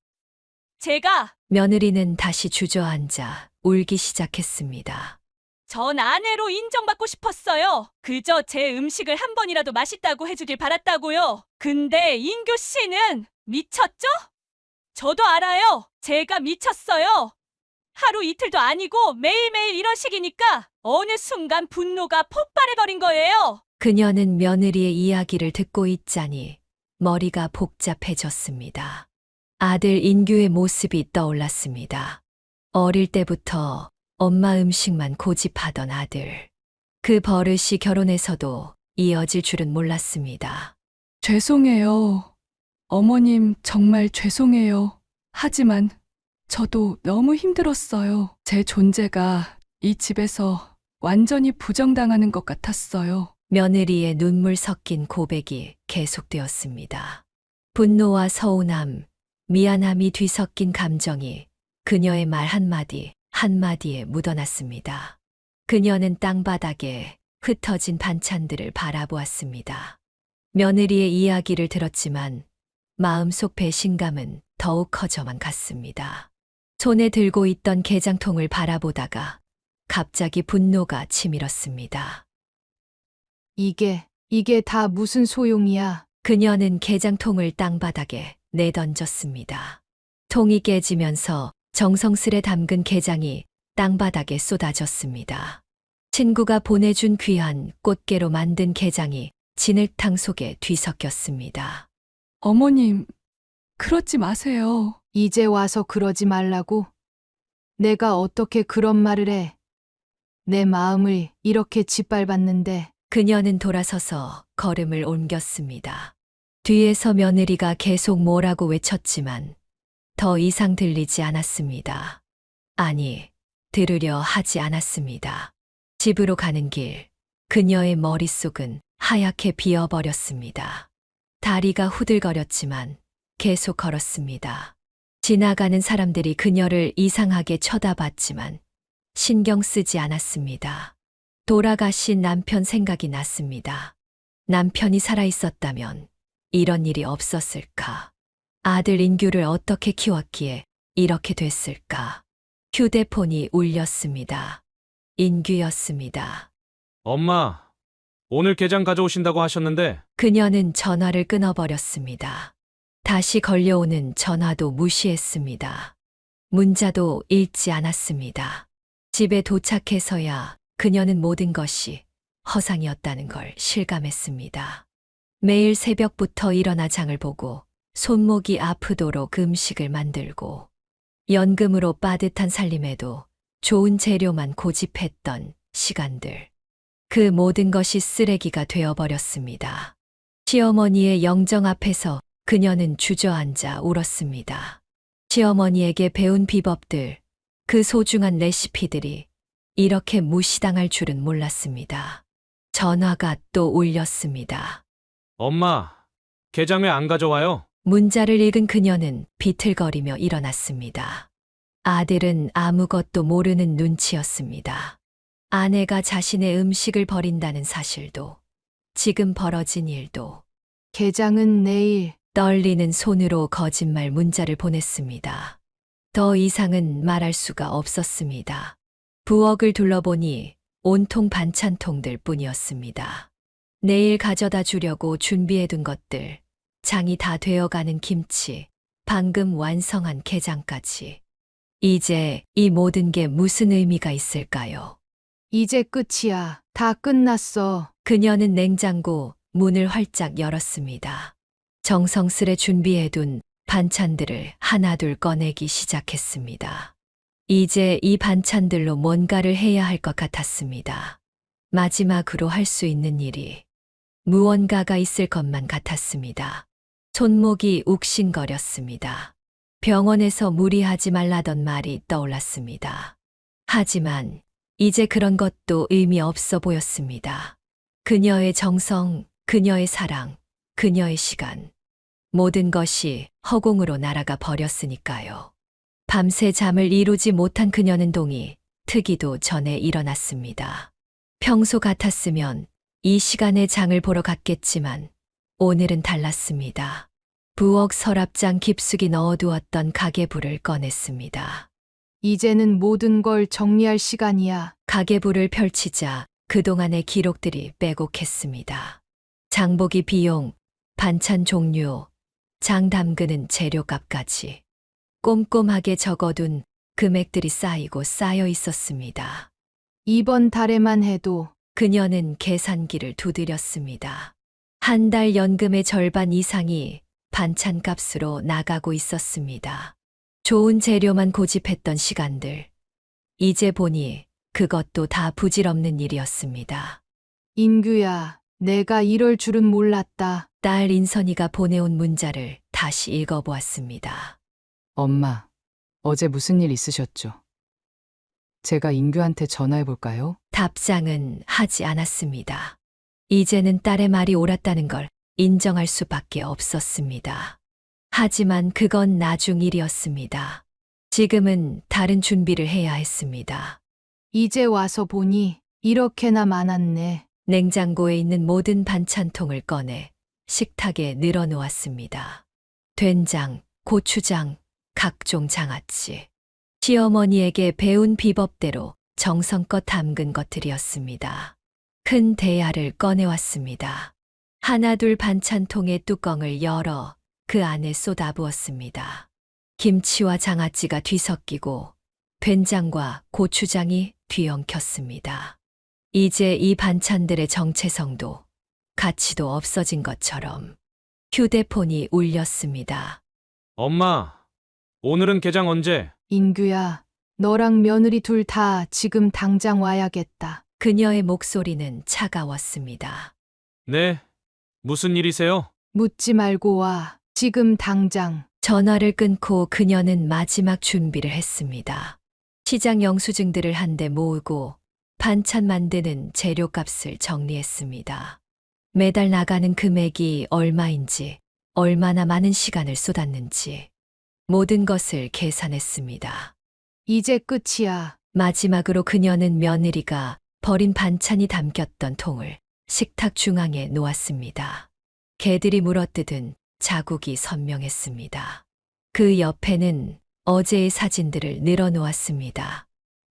며느리는 다시 주저앉아 울기 시작했습니다. 전 아내로 인정받고 싶었어요. 그저 제 음식을 한 번이라도 맛있다고 해주길 바랐다고요. 근데 인규 씨는 미쳤죠? 저도 알아요. 제가 미쳤어요. 하루 이틀도 아니고 매일매일 이런 식이니까 어느 순간 분노가 폭발해버린 거예요. 그녀는 며느리의 이야기를 듣고 있자니 머리가 복잡해졌습니다. 아들 인규의 모습이 떠올랐습니다. 어릴 때부터 엄마 음식만 고집하던 아들. 그 버릇이 결혼해서도 이어질 줄은 몰랐습니다. 죄송해요. 어머님, 정말 죄송해요. 하지만 저도 너무 힘들었어요. 제 존재가 이 집에서 완전히 부정당하는 것 같았어요. 며느리의 눈물 섞인 고백이 계속되었습니다. 분노와 서운함, 미안함이 뒤섞인 감정이 그녀의 말 한마디 한마디에 묻어났습니다. 그녀는 땅바닥에 흩어진 반찬들을 바라보았습니다. 며느리의 이야기를 들었지만 마음속 배신감은 더욱 커져만 갔습니다. 손에 들고 있던 게장통을 바라보다가 갑자기 분노가 치밀었습니다. 이게 다 무슨 소용이야. 그녀는 게장통을 땅바닥에 내던졌습니다. 통이 깨지면서 정성스레 담근 게장이 땅바닥에 쏟아졌습니다. 친구가 보내준 귀한 꽃게로 만든 게장이 진흙탕 속에 뒤섞였습니다. 어머님, 그러지 마세요. 이제 와서 그러지 말라고? 내가 어떻게 그런 말을 해? 내 마음을 이렇게 짓밟았는데. 그녀는 돌아서서 걸음을 옮겼습니다. 뒤에서 며느리가 계속 뭐라고 외쳤지만 더 이상 들리지 않았습니다. 아니, 들으려 하지 않았습니다. 집으로 가는 길, 그녀의 머릿속은 하얗게 비어버렸습니다. 다리가 후들거렸지만 계속 걸었습니다. 지나가는 사람들이 그녀를 이상하게 쳐다봤지만 신경 쓰지 않았습니다. 돌아가신 남편 생각이 났습니다. 남편이 살아있었다면 이런 일이 없었을까? 아들 인규를 어떻게 키웠기에 이렇게 됐을까? 휴대폰이 울렸습니다. 인규였습니다. 엄마, 오늘 게장 가져오신다고 하셨는데. 그녀는 전화를 끊어버렸습니다. 다시 걸려오는 전화도 무시했습니다. 문자도 읽지 않았습니다. 집에 도착해서야 그녀는 모든 것이 허상이었다는 걸 실감했습니다. 매일 새벽부터 일어나 장을 보고 손목이 아프도록 음식을 만들고 연금으로 빠듯한 살림에도 좋은 재료만 고집했던 시간들. 그 모든 것이 쓰레기가 되어버렸습니다. 시어머니의 영정 앞에서 그녀는 주저앉아 울었습니다. 시어머니에게 배운 비법들, 그 소중한 레시피들이 이렇게 무시당할 줄은 몰랐습니다. 전화가 또 울렸습니다. 엄마, 게장 왜 안 가져와요? 문자를 읽은 그녀는 비틀거리며 일어났습니다. 아들은 아무것도 모르는 눈치였습니다. 아내가 자신의 음식을 버린다는 사실도, 지금 벌어진 일도. 게장은 내일. 떨리는 손으로 거짓말 문자를 보냈습니다. 더 이상은 말할 수가 없었습니다. 부엌을 둘러보니 온통 반찬통들 뿐이었습니다. 내일 가져다 주려고 준비해둔 것들, 장이 다 되어가는 김치, 방금 완성한 게장까지. 이제 이 모든 게 무슨 의미가 있을까요? 이제 끝이야. 다 끝났어. 그녀는 냉장고 문을 활짝 열었습니다. 정성스레 준비해둔 반찬들을 하나둘 꺼내기 시작했습니다. 이제 이 반찬들로 뭔가를 해야 할 것 같았습니다. 마지막으로 할 수 있는 일이 무언가가 있을 것만 같았습니다. 손목이 욱신거렸습니다. 병원에서 무리하지 말라던 말이 떠올랐습니다. 하지만 이제 그런 것도 의미 없어 보였습니다. 그녀의 정성, 그녀의 사랑, 그녀의 시간, 모든 것이 허공으로 날아가 버렸으니까요. 밤새 잠을 이루지 못한 그녀는 동이 트기도 전에 일어났습니다. 평소 같았으면 이 시간에 장을 보러 갔겠지만 오늘은 달랐습니다. 부엌 서랍장 깊숙이 넣어두었던 가계부를 꺼냈습니다. 이제는 모든 걸 정리할 시간이야. 가계부를 펼치자 그동안의 기록들이 빼곡했습니다. 장보기 비용, 반찬 종류, 장 담그는 재료값까지 꼼꼼하게 적어둔 금액들이 쌓이고 쌓여 있었습니다. 이번 달에만 해도. 그녀는 계산기를 두드렸습니다. 한 달 연금의 절반 이상이 반찬값으로 나가고 있었습니다. 좋은 재료만 고집했던 시간들. 이제 보니 그것도 다 부질없는 일이었습니다. 인규야, 내가 이럴 줄은 몰랐다. 딸 인선이가 보내온 문자를 다시 읽어보았습니다. 엄마, 어제 무슨 일 있으셨죠? 제가 인규한테 전화해 볼까요? 답장은 하지 않았습니다. 이제는 딸의 말이 옳았다는 걸 인정할 수밖에 없었습니다. 하지만 그건 나중 일이었습니다. 지금은 다른 준비를 해야 했습니다. 이제 와서 보니 이렇게나 많았네. 냉장고에 있는 모든 반찬통을 꺼내 식탁에 늘어놓았습니다. 된장, 고추장, 각종 장아찌. 시어머니에게 배운 비법대로 정성껏 담근 것들이었습니다. 큰 대야를 꺼내왔습니다. 하나둘 반찬통의 뚜껑을 열어 그 안에 쏟아부었습니다. 김치와 장아찌가 뒤섞이고 된장과 고추장이 뒤엉켰습니다. 이제 이 반찬들의 정체성도 가치도 없어진 것처럼 휴대폰이 울렸습니다. 엄마, 오늘은 개장 언제? 인규야, 너랑 며느리 둘 다 지금 당장 와야겠다. 그녀의 목소리는 차가웠습니다. 네. 무슨 일이세요? 묻지 말고 와. 지금 당장. 전화를 끊고 그녀는 마지막 준비를 했습니다. 시장 영수증들을 한데 모으고 반찬 만드는 재료값을 정리했습니다. 매달 나가는 금액이 얼마인지, 얼마나 많은 시간을 쏟았는지 모든 것을 계산했습니다. 이제 끝이야. 마지막으로 그녀는 며느리가 버린 반찬이 담겼던 통을 식탁 중앙에 놓았습니다. 개들이 물어뜯은 자국이 선명했습니다. 그 옆에는 어제의 사진들을 늘어놓았습니다.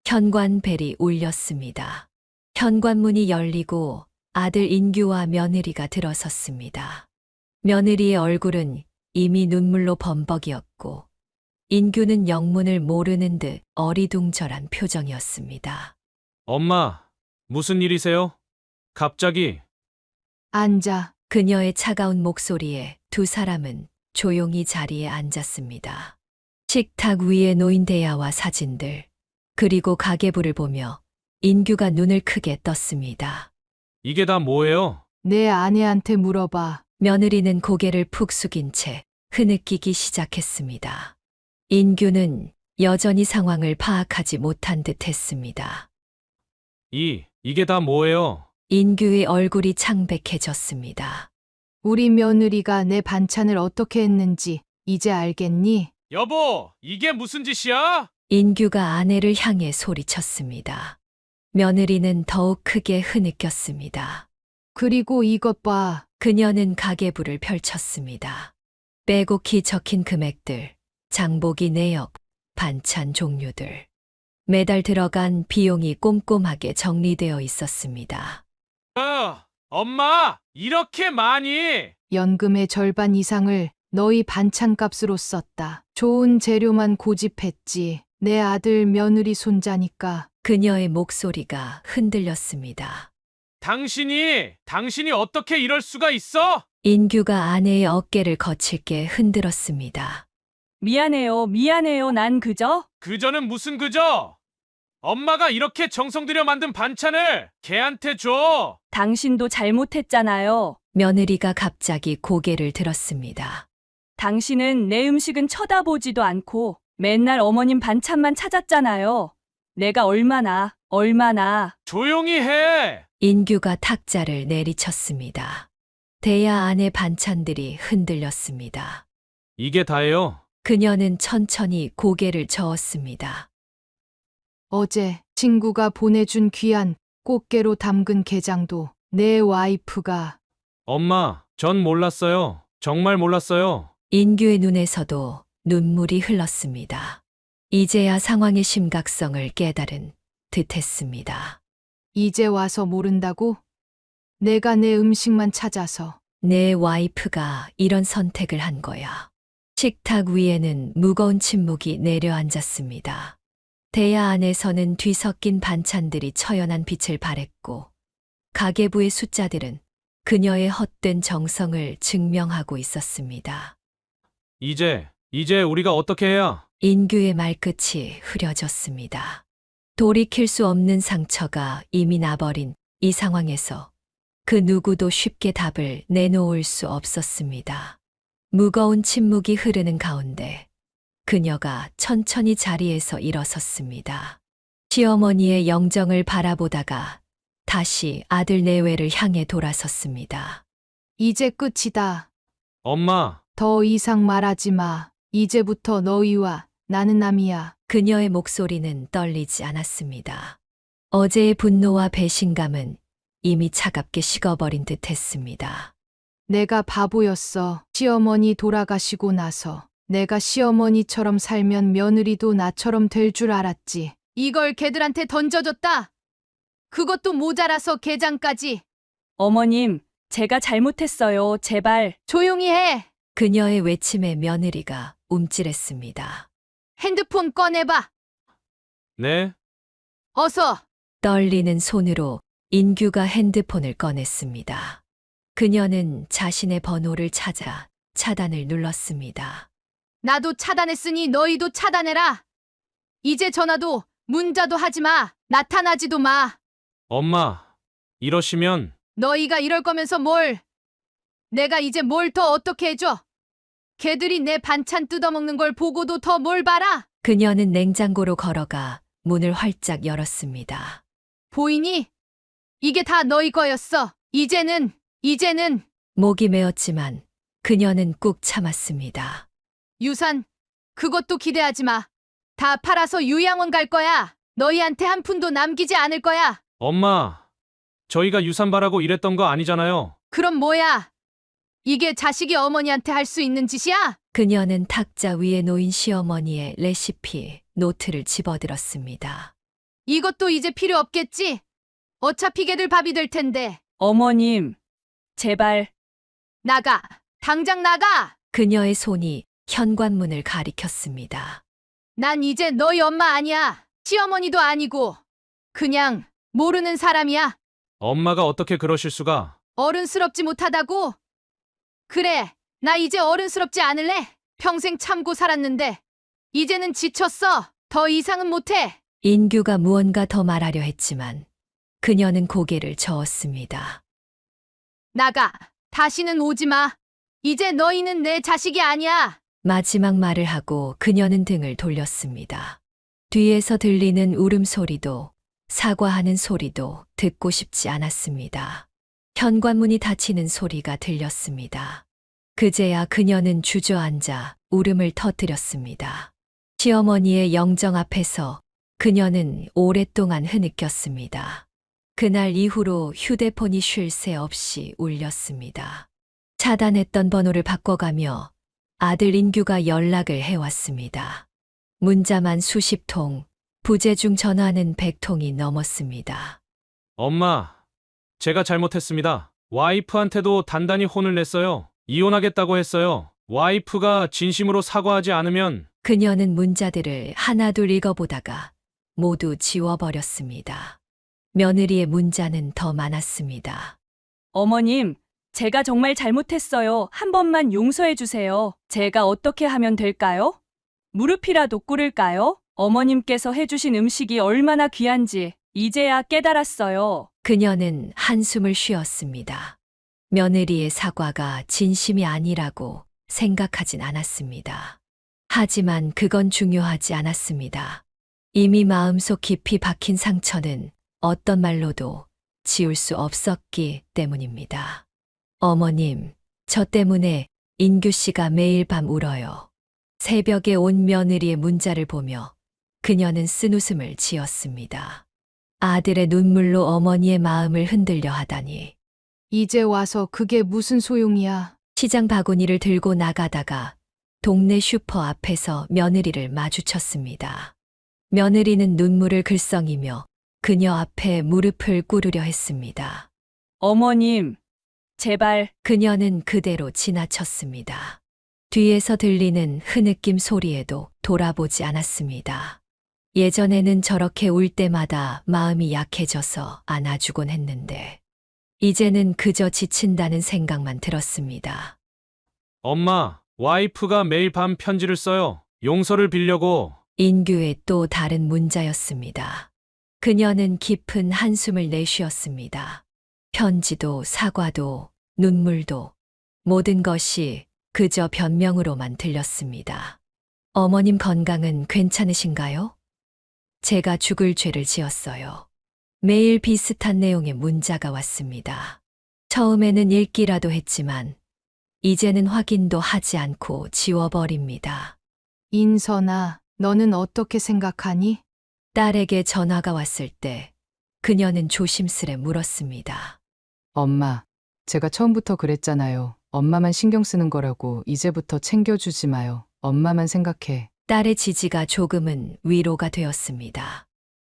현관벨이 울렸습니다. 현관문이 열리고 아들 인규와 며느리가 들어섰습니다. 며느리의 얼굴은 이미 눈물로 범벅이었고 인규는 영문을 모르는 듯 어리둥절한 표정이었습니다. 엄마, 무슨 일이세요? 갑자기. 앉아. 그녀의 차가운 목소리에 두 사람은 조용히 자리에 앉았습니다. 식탁 위에 놓인 대야와 사진들, 그리고 가계부를 보며 인규가 눈을 크게 떴습니다. 이게 다 뭐예요? 내 아내한테 물어봐. 며느리는 고개를 푹 숙인 채 흐느끼기 시작했습니다. 인규는 여전히 상황을 파악하지 못한 듯 했습니다. 이게 다 뭐예요? 인규의 얼굴이 창백해졌습니다. 우리 며느리가 내 반찬을 어떻게 했는지 이제 알겠니? 여보, 이게 무슨 짓이야? 인규가 아내를 향해 소리쳤습니다. 며느리는 더욱 크게 흐느꼈습니다. 그리고 이것 봐. 그녀는 가계부를 펼쳤습니다. 빼곡히 적힌 금액들, 장보기 내역, 반찬 종류들. 매달 들어간 비용이 꼼꼼하게 정리되어 있었습니다. 엄마, 이렇게 많이! 연금의 절반 이상을 너희 반찬값으로 썼다. 좋은 재료만 고집했지. 내 아들 며느리 손자니까. 그녀의 목소리가 흔들렸습니다. 당신이 어떻게 이럴 수가 있어? 인규가 아내의 어깨를 거칠게 흔들었습니다. 미안해요. 난 그저 그저는 무슨 그저? 엄마가 이렇게 정성 들여 만든 반찬을 걔한테 줘. 당신도 잘못했잖아요. 며느리가 갑자기 고개를 들었습니다. 당신은 내 음식은 쳐다보지도 않고 맨날 어머님 반찬만 찾았잖아요. 내가 얼마나 조용히 해. 인규가 탁자를 내리쳤습니다. 대야 안의 반찬들이 흔들렸습니다. 이게 다예요. 그녀는 천천히 고개를 저었습니다. 어제 친구가 보내준 귀한 꽃게로 담근 게장도 내 와이프가. 엄마, 전 몰랐어요. 정말 몰랐어요. 인규의 눈에서도 눈물이 흘렀습니다. 이제야 상황의 심각성을 깨달은 듯했습니다. 이제 와서 모른다고? 내가 내 음식만 찾아서. 내 와이프가 이런 선택을 한 거야. 식탁 위에는 무거운 침묵이 내려앉았습니다. 대야 안에서는 뒤섞인 반찬들이 처연한 빛을 발했고 가계부의 숫자들은 그녀의 헛된 정성을 증명하고 있었습니다. 이제 우리가 어떻게 해야? 인규의 말끝이 흐려졌습니다. 돌이킬 수 없는 상처가 이미 나버린 이 상황에서 그 누구도 쉽게 답을 내놓을 수 없었습니다. 무거운 침묵이 흐르는 가운데 그녀가 천천히 자리에서 일어섰습니다. 시어머니의 영정을 바라보다가 다시 아들 내외를 향해 돌아섰습니다. 이제 끝이다. 엄마, 더 이상 말하지 마. 이제부터 너희와 나는 남이야. 그녀의 목소리는 떨리지 않았습니다. 어제의 분노와 배신감은 이미 차갑게 식어버린 듯 했습니다. 내가 바보였어. 시어머니 돌아가시고 나서 내가 시어머니처럼 살면 며느리도 나처럼 될 줄 알았지. 이걸 걔들한테 던져줬다. 그것도 모자라서 게장까지. 어머님, 제가 잘못했어요. 제발. 조용히 해. 그녀의 외침에 며느리가 움찔했습니다. 핸드폰 꺼내봐. 네? 어서. 떨리는 손으로 인규가 핸드폰을 꺼냈습니다. 그녀는 자신의 번호를 찾아 차단을 눌렀습니다. 나도 차단했으니 너희도 차단해라. 이제 전화도 문자도 하지 마. 나타나지도 마. 엄마, 이러시면 너희가 이럴 거면서 뭘. 내가 이제 뭘 더 어떻게 해줘. 걔들이 내 반찬 뜯어먹는 걸 보고도 더 뭘 봐라. 그녀는 냉장고로 걸어가 문을 활짝 열었습니다. 보이니? 이게 다 너희 거였어. 이제는 목이 메었지만 그녀는 꾹 참았습니다. 유산 그것도 기대하지 마. 다 팔아서 요양원 갈 거야. 너희한테 한 푼도 남기지 않을 거야. 엄마, 저희가 유산 바라고 이랬던 거 아니잖아요. 그럼 뭐야? 이게 자식이 어머니한테 할 수 있는 짓이야? 그녀는 탁자 위에 놓인 시어머니의 레시피 노트를 집어들었습니다. 이것도 이제 필요 없겠지? 어차피 걔들 밥이 될 텐데. 어머님, 제발. 나가. 당장 나가. 그녀의 손이 현관문을 가리켰습니다. 난 이제 너희 엄마 아니야. 시어머니도 아니고. 그냥 모르는 사람이야. 엄마가 어떻게 그러실 수가? 어른스럽지 못하다고? 그래, 나 이제 어른스럽지 않을래? 평생 참고 살았는데. 이제는 지쳤어. 더 이상은 못해. 인규가 무언가 더 말하려 했지만 그녀는 고개를 저었습니다. 나가. 다시는 오지 마. 이제 너희는 내 자식이 아니야. 마지막 말을 하고 그녀는 등을 돌렸습니다. 뒤에서 들리는 울음소리도 사과하는 소리도 듣고 싶지 않았습니다. 현관문이 닫히는 소리가 들렸습니다. 그제야 그녀는 주저앉아 울음을 터뜨렸습니다. 시어머니의 영정 앞에서 그녀는 오랫동안 흐느꼈습니다. 그날 이후로 휴대폰이 쉴 새 없이 울렸습니다. 차단했던 번호를 바꿔가며 아들 인규가 연락을 해왔습니다. 문자만 수십 통, 부재중 전화는 100통이 넘었습니다. 엄마, 제가 잘못했습니다. 와이프한테도 단단히 혼을 냈어요. 이혼하겠다고 했어요. 와이프가 진심으로 사과하지 않으면. 그녀는 문자들을 하나둘 읽어보다가 모두 지워버렸습니다. 며느리의 문자는 더 많았습니다. 어머님, 제가 정말 잘못했어요. 한 번만 용서해 주세요. 제가 어떻게 하면 될까요? 무릎이라도 꿇을까요? 어머님께서 해주신 음식이 얼마나 귀한지 이제야 깨달았어요. 그녀는 한숨을 쉬었습니다. 며느리의 사과가 진심이 아니라고 생각하진 않았습니다. 하지만 그건 중요하지 않았습니다. 이미 마음속 깊이 박힌 상처는 어떤 말로도 지울 수 없었기 때문입니다. 어머님, 저 때문에 인규 씨가 매일 밤 울어요. 새벽에 온 며느리의 문자를 보며 그녀는 쓴웃음을 지었습니다. 아들의 눈물로 어머니의 마음을 흔들려 하다니. 이제 와서 그게 무슨 소용이야. 시장 바구니를 들고 나가다가 동네 슈퍼 앞에서 며느리를 마주쳤습니다. 며느리는 눈물을 글썽이며 그녀 앞에 무릎을 꿇으려 했습니다. 어머님, 제발. 그녀는 그대로 지나쳤습니다. 뒤에서 들리는 흐느낌 소리에도 돌아보지 않았습니다. 예전에는 저렇게 울 때마다 마음이 약해져서 안아주곤 했는데 이제는 그저 지친다는 생각만 들었습니다. 엄마, 와이프가 매일 밤 편지를 써요. 용서를 빌려고. 인규의 또 다른 문자였습니다. 그녀는 깊은 한숨을 내쉬었습니다. 편지도 사과도 눈물도 모든 것이 그저 변명으로만 들렸습니다. 어머님 건강은 괜찮으신가요? 제가 죽을 죄를 지었어요. 매일 비슷한 내용의 문자가 왔습니다. 처음에는 읽기라도 했지만 이제는 확인도 하지 않고 지워버립니다. 인선아, 너는 어떻게 생각하니? 딸에게 전화가 왔을 때 그녀는 조심스레 물었습니다. 엄마, 제가 처음부터 그랬잖아요. 엄마만 신경 쓰는 거라고 이제부터 챙겨주지 마요. 엄마만 생각해. 딸의 지지가 조금은 위로가 되었습니다.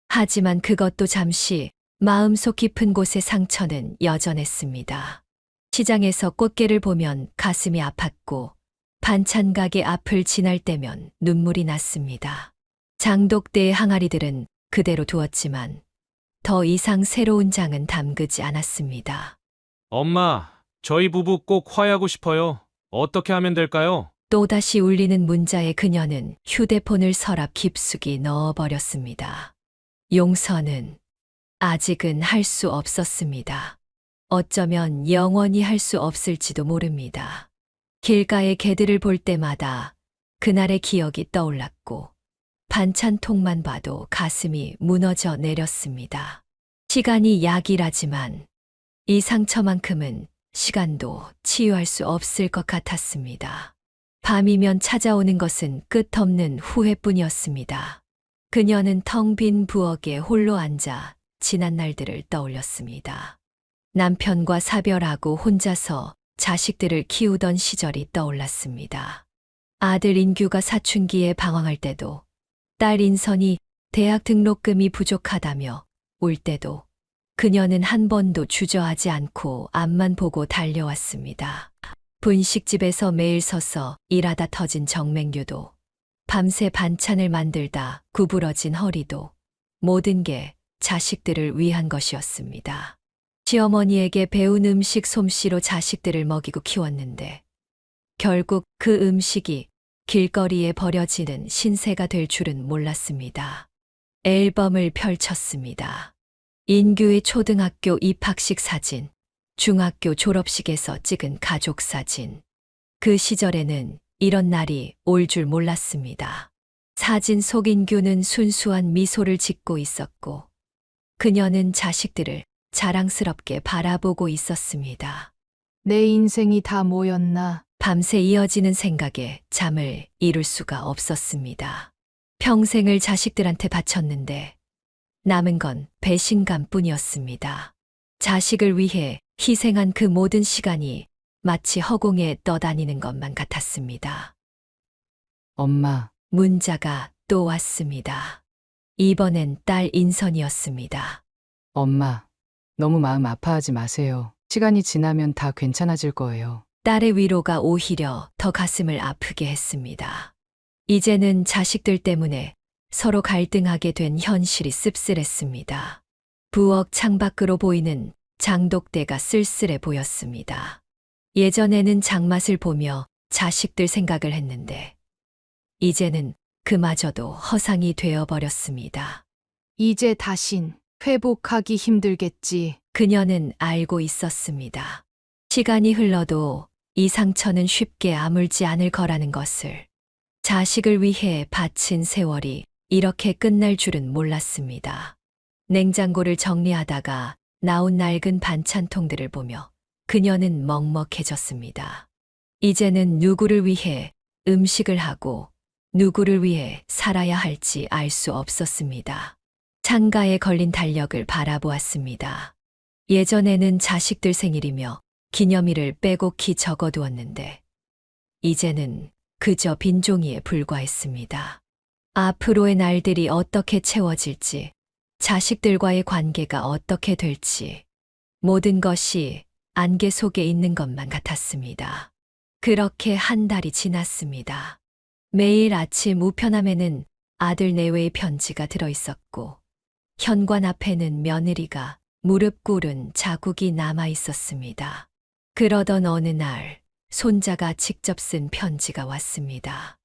하지만 그것도 잠시 마음속 깊은 곳의 상처는 여전했습니다. 시장에서 꽃게를 보면 가슴이 아팠고 반찬 가게 앞을 지날 때면 눈물이 났습니다. 장독대의 항아리들은 그대로 두었지만 더 이상 새로운 장은 담그지 않았습니다. 엄마, 저희 부부 꼭 화해하고 싶어요. 어떻게 하면 될까요? 또다시 울리는 문자에 그녀는 휴대폰을 서랍 깊숙이 넣어버렸습니다. 용서는 아직은 할 수 없었습니다. 어쩌면 영원히 할 수 없을지도 모릅니다. 길가의 개들을 볼 때마다 그날의 기억이 떠올랐고 반찬통만 봐도 가슴이 무너져 내렸습니다. 시간이 약이라지만 이 상처만큼은 시간도 치유할 수 없을 것 같았습니다. 밤이면 찾아오는 것은 끝없는 후회뿐이었습니다. 그녀는 텅 빈 부엌에 홀로 앉아 지난 날들을 떠올렸습니다. 남편과 사별하고 혼자서 자식들을 키우던 시절이 떠올랐습니다. 아들 인규가 사춘기에 방황할 때도 딸 인선이 대학 등록금이 부족하다며 울 때도 그녀는 한 번도 주저하지 않고 앞만 보고 달려왔습니다. 분식집에서 매일 서서 일하다 터진 정맹류도 밤새 반찬을 만들다 구부러진 허리도 모든 게 자식들을 위한 것이었습니다. 시어머니에게 배운 음식 솜씨로 자식들을 먹이고 키웠는데 결국 그 음식이 길거리에 버려지는 신세가 될 줄은 몰랐습니다. 앨범을 펼쳤습니다. 인규의 초등학교 입학식 사진, 중학교 졸업식에서 찍은 가족 사진. 그 시절에는 이런 날이 올 줄 몰랐습니다. 사진 속 인규는 순수한 미소를 짓고 있었고 그녀는 자식들을 자랑스럽게 바라보고 있었습니다. 내 인생이 다 뭐였나? 밤새 이어지는 생각에 잠을 이룰 수가 없었습니다. 평생을 자식들한테 바쳤는데 남은 건 배신감뿐이었습니다. 자식을 위해 희생한 그 모든 시간이 마치 허공에 떠다니는 것만 같았습니다. 엄마, 문자가 또 왔습니다. 이번엔 딸 인선이었습니다. 엄마, 너무 마음 아파하지 마세요. 시간이 지나면 다 괜찮아질 거예요. 딸의 위로가 오히려 더 가슴을 아프게 했습니다. 이제는 자식들 때문에 서로 갈등하게 된 현실이 씁쓸했습니다. 부엌 창밖으로 보이는 장독대가 쓸쓸해 보였습니다. 예전에는 장맛을 보며 자식들 생각을 했는데 이제는 그마저도 허상이 되어버렸습니다. 이제 다신 회복하기 힘들겠지. 그녀는 알고 있었습니다. 시간이 흘러도 이 상처는 쉽게 아물지 않을 거라는 것을. 자식을 위해 바친 세월이 이렇게 끝날 줄은 몰랐습니다. 냉장고를 정리하다가 나온 낡은 반찬통들을 보며 그녀는 먹먹해졌습니다. 이제는 누구를 위해 음식을 하고 누구를 위해 살아야 할지 알 수 없었습니다. 창가에 걸린 달력을 바라보았습니다. 예전에는 자식들 생일이며 기념일을 빼곡히 적어두었는데 이제는 그저 빈 종이에 불과했습니다. 앞으로의 날들이 어떻게 채워질지, 자식들과의 관계가 어떻게 될지, 모든 것이 안개 속에 있는 것만 같았습니다. 그렇게 한 달이 지났습니다. 매일 아침 우편함에는 아들 내외의 편지가 들어있었고, 현관 앞에는 며느리가 무릎 꿇은 자국이 남아 있었습니다. 그러던 어느 날, 손자가 직접 쓴 편지가 왔습니다.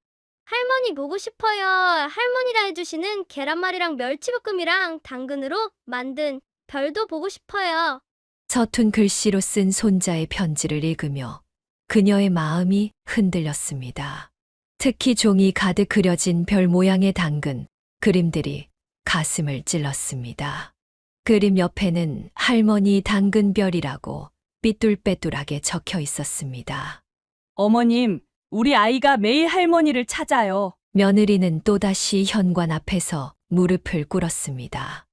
할머니 보고 싶어요. 할머니가 해주시는 계란말이랑 멸치볶음이랑 당근으로 만든 별도 보고 싶어요. 서툰 글씨로 쓴 손자의 편지를 읽으며 그녀의 마음이 흔들렸습니다. 특히 종이 가득 그려진 별 모양의 당근 그림들이 가슴을 찔렀습니다. 그림 옆에는 할머니 당근별이라고 삐뚤빼뚤하게 적혀 있었습니다. 어머님, 우리 아이가 매일 할머니를 찾아요. 며느리는 또다시 현관 앞에서 무릎을 꿇었습니다.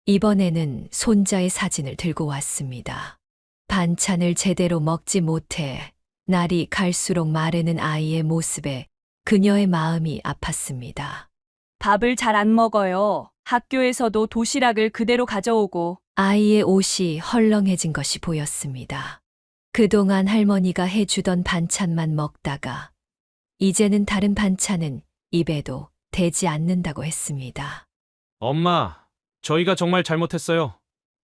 이번에는 손자의 사진을 들고 왔습니다. 반찬을 제대로 먹지 못해 날이 갈수록 마르는 아이의 모습에 그녀의 마음이 아팠습니다. 밥을 잘 안 먹어요. 학교에서도 도시락을 그대로 가져오고. 아이의 옷이 헐렁해진 것이 보였습니다. 그동안 할머니가 해주던 반찬만 먹다가 이제는 다른 반찬은 입에도 대지 않는다고 했습니다. 엄마, 저희가 정말 잘못했어요.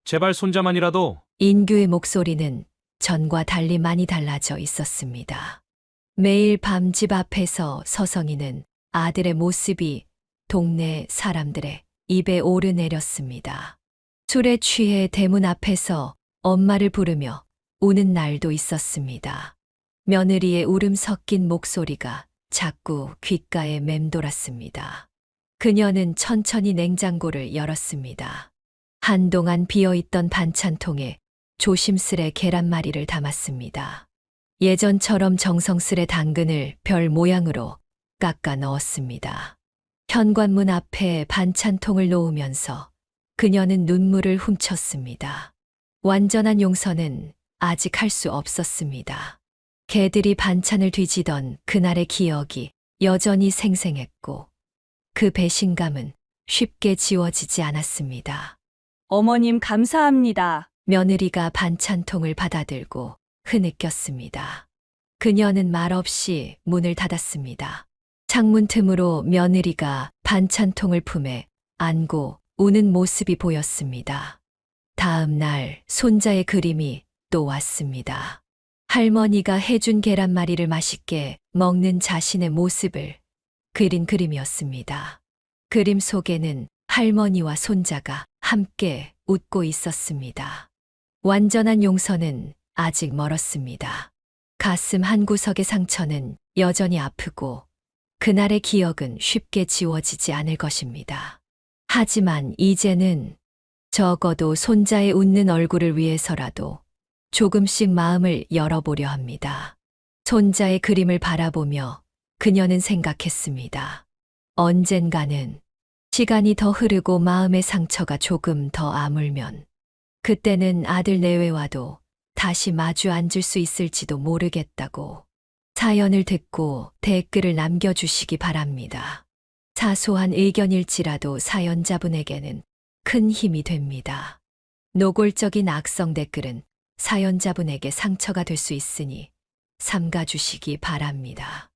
제발 손자만이라도. 인규의 목소리는 전과 달리 많이 달라져 있었습니다. 매일 밤 집 앞에서 서성이는 아들의 모습이 동네 사람들의 입에 오르내렸습니다. 술에 취해 대문 앞에서 엄마를 부르며 우는 날도 있었습니다. 며느리의 울음 섞인 목소리가 자꾸 귓가에 맴돌았습니다. 그녀는 천천히 냉장고를 열었습니다. 한동안 비어있던 반찬통에 조심스레 계란말이를 담았습니다. 예전처럼 정성스레 당근을 별 모양으로 깎아 넣었습니다. 현관문 앞에 반찬통을 놓으면서 그녀는 눈물을 훔쳤습니다. 완전한 용서는 아직 할 수 없었습니다. 개들이 반찬을 뒤지던 그날의 기억이 여전히 생생했고 그 배신감은 쉽게 지워지지 않았습니다. 어머님 감사합니다. 며느리가 반찬통을 받아들고 흐느꼈습니다. 그녀는 말없이 문을 닫았습니다. 창문 틈으로 며느리가 반찬통을 품에 안고 우는 모습이 보였습니다. 다음 날 손자의 그림이 또 왔습니다. 할머니가 해준 계란말이를 맛있게 먹는 자신의 모습을 그린 그림이었습니다. 그림 속에는 할머니와 손자가 함께 웃고 있었습니다. 완전한 용서는 아직 멀었습니다. 가슴 한구석의 상처는 여전히 아프고 그날의 기억은 쉽게 지워지지 않을 것입니다. 하지만 이제는 적어도 손자의 웃는 얼굴을 위해서라도 조금씩 마음을 열어보려 합니다. 손자의 그림을 바라보며 그녀는 생각했습니다. 언젠가는 시간이 더 흐르고 마음의 상처가 조금 더 아물면 그때는 아들 내외와도 다시 마주 앉을 수 있을지도 모르겠다고. 사연을 듣고 댓글을 남겨주시기 바랍니다. 사소한 의견일지라도 사연자분에게는 큰 힘이 됩니다. 노골적인 악성 댓글은 사연자분에게 상처가 될 수 있으니 삼가주시기 바랍니다.